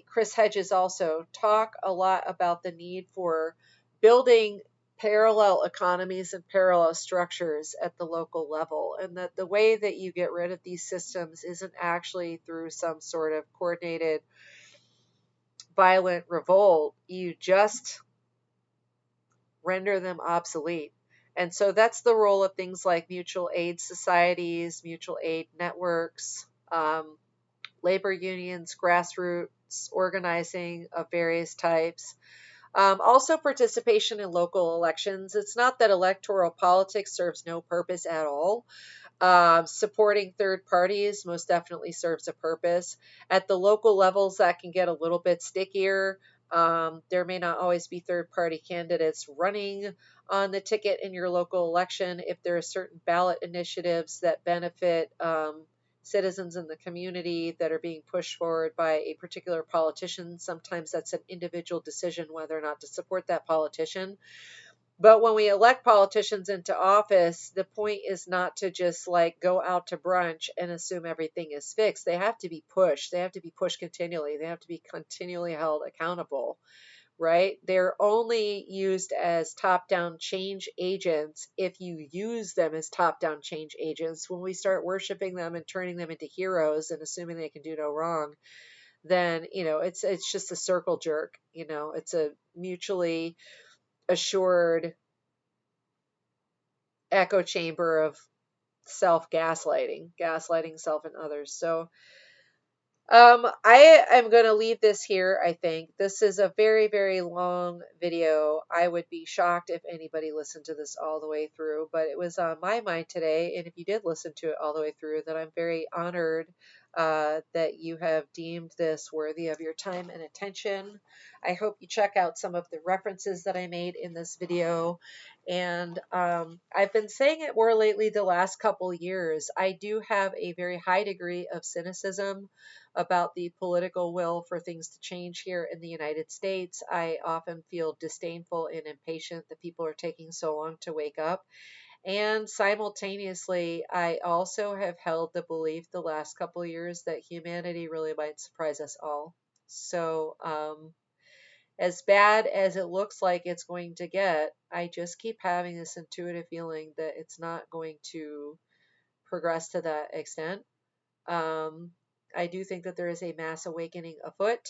Chris Hedges also talk a lot about the need for building parallel economies and parallel structures at the local level, and that the way that you get rid of these systems isn't actually through some sort of coordinated violent revolt. You just render them obsolete. And so that's the role of things like mutual aid societies, mutual aid networks, labor unions, grassroots organizing of various types. Also, participation in local elections. It's not that electoral politics serves no purpose at all. Supporting third parties most definitely serves a purpose. At the local levels, that can get a little bit stickier. There may not always be third party candidates running on the ticket in your local election if there are certain ballot initiatives that benefit citizens in the community that are being pushed forward by a particular politician. Sometimes that's an individual decision whether or not to support that politician. But when we elect politicians into office, the point is not to just like go out to brunch and assume everything is fixed. They have to be pushed. They have to be pushed continually. They have to be continually held accountable, right? They're only used as top down change agents if you use them as top down change agents. When we start worshiping them and turning them into heroes and assuming they can do no wrong, then, it's just a circle jerk. It's a mutually assured echo chamber of self gaslighting self and others. So I am going to leave this here. I think this is a very, very long video. I would be shocked if anybody listened to this all the way through, but it was on my mind today. And if you did listen to it all the way through, then I'm very honored that you have deemed this worthy of your time and attention. I hope you check out some of the references that I made in this video. And I've been saying it more lately the last couple years. I do have a very high degree of cynicism about the political will for things to change here in the United States. I often feel disdainful and impatient that people are taking so long to wake up. And simultaneously, I also have held the belief the last couple of years that humanity really might surprise us all. So, as bad as it looks like it's going to get, I just keep having this intuitive feeling that it's not going to progress to that extent. Um, I do think that there is a mass awakening afoot.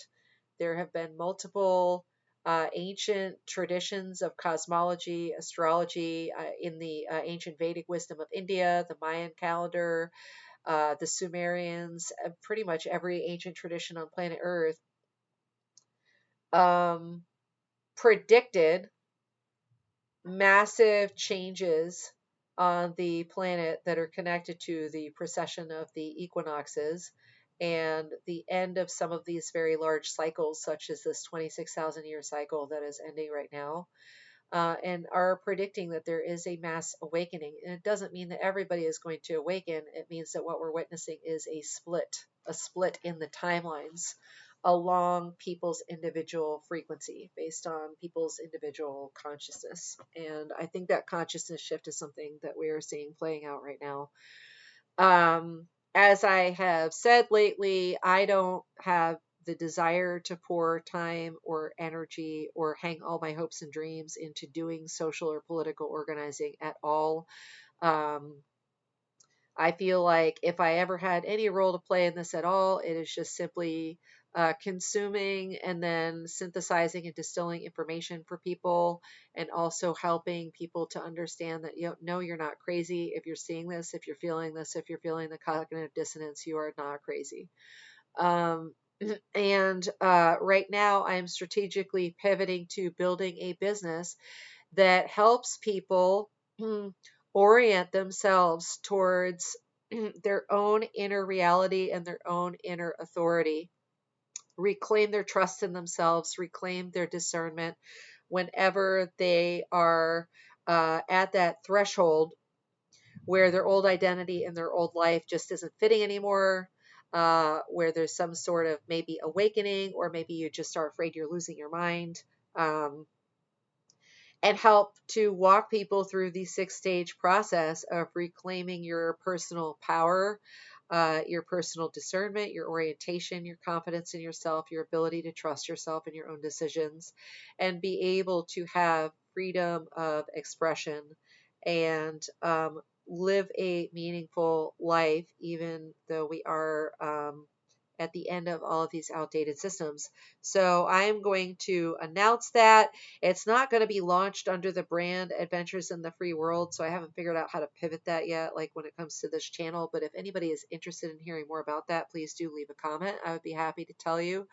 There have been multiple ancient traditions of cosmology, astrology in the ancient Vedic wisdom of India, the Mayan calendar, the Sumerians, pretty much every ancient tradition on planet Earth um, predicted massive changes on the planet that are connected to the precession of the equinoxes and the end of some of these very large cycles, such as this 26,000 year cycle that is ending right now, and are predicting that there is a mass awakening. And it doesn't mean that everybody is going to awaken. It means that what we're witnessing is a split in the timelines along people's individual frequency based on people's individual consciousness. And I think that consciousness shift is something that we are seeing playing out right now. As I have said lately, I don't have the desire to pour time or energy or hang all my hopes and dreams into doing social or political organizing at all. Um, I feel like if I ever had any role to play in this at all, it is just simply consuming and then synthesizing and distilling information for people, and also helping people to understand that, no, you're not crazy. If you're seeing this, if you're feeling this, if you're feeling the cognitive dissonance, you are not crazy. Um, and right now, I'm strategically pivoting to building a business that helps people orient themselves towards their own inner reality and their own inner authority, reclaim their trust in themselves, reclaim their discernment whenever they are at that threshold where their old identity and their old life just isn't fitting anymore. Where there's some sort of maybe awakening, or maybe you just are afraid you're losing your mind. And help to walk people through the 6-stage process of reclaiming your personal power, your personal discernment, your orientation, your confidence in yourself, your ability to trust yourself and your own decisions, and be able to have freedom of expression and live a meaningful life, even though we are at the end of all of these outdated systems. So I'm going to announce that. It's not going to be launched under the brand Adventures in the Free World, so I haven't figured out how to pivot that yet, like when it comes to this channel. But if anybody is interested in hearing more about that, please do leave a comment. I would be happy to tell you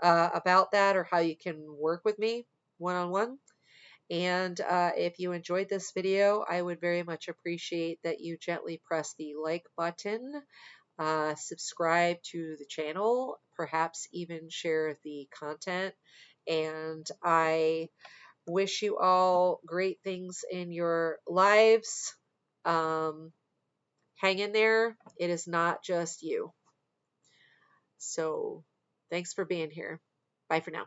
about that, or how you can work with me one-on-one. And if you enjoyed this video, I would very much appreciate that you gently press the like button, subscribe to the channel, perhaps even share the content. And I wish you all great things in your lives. hang in there. It is not just you. So thanks for being here. Bye for now.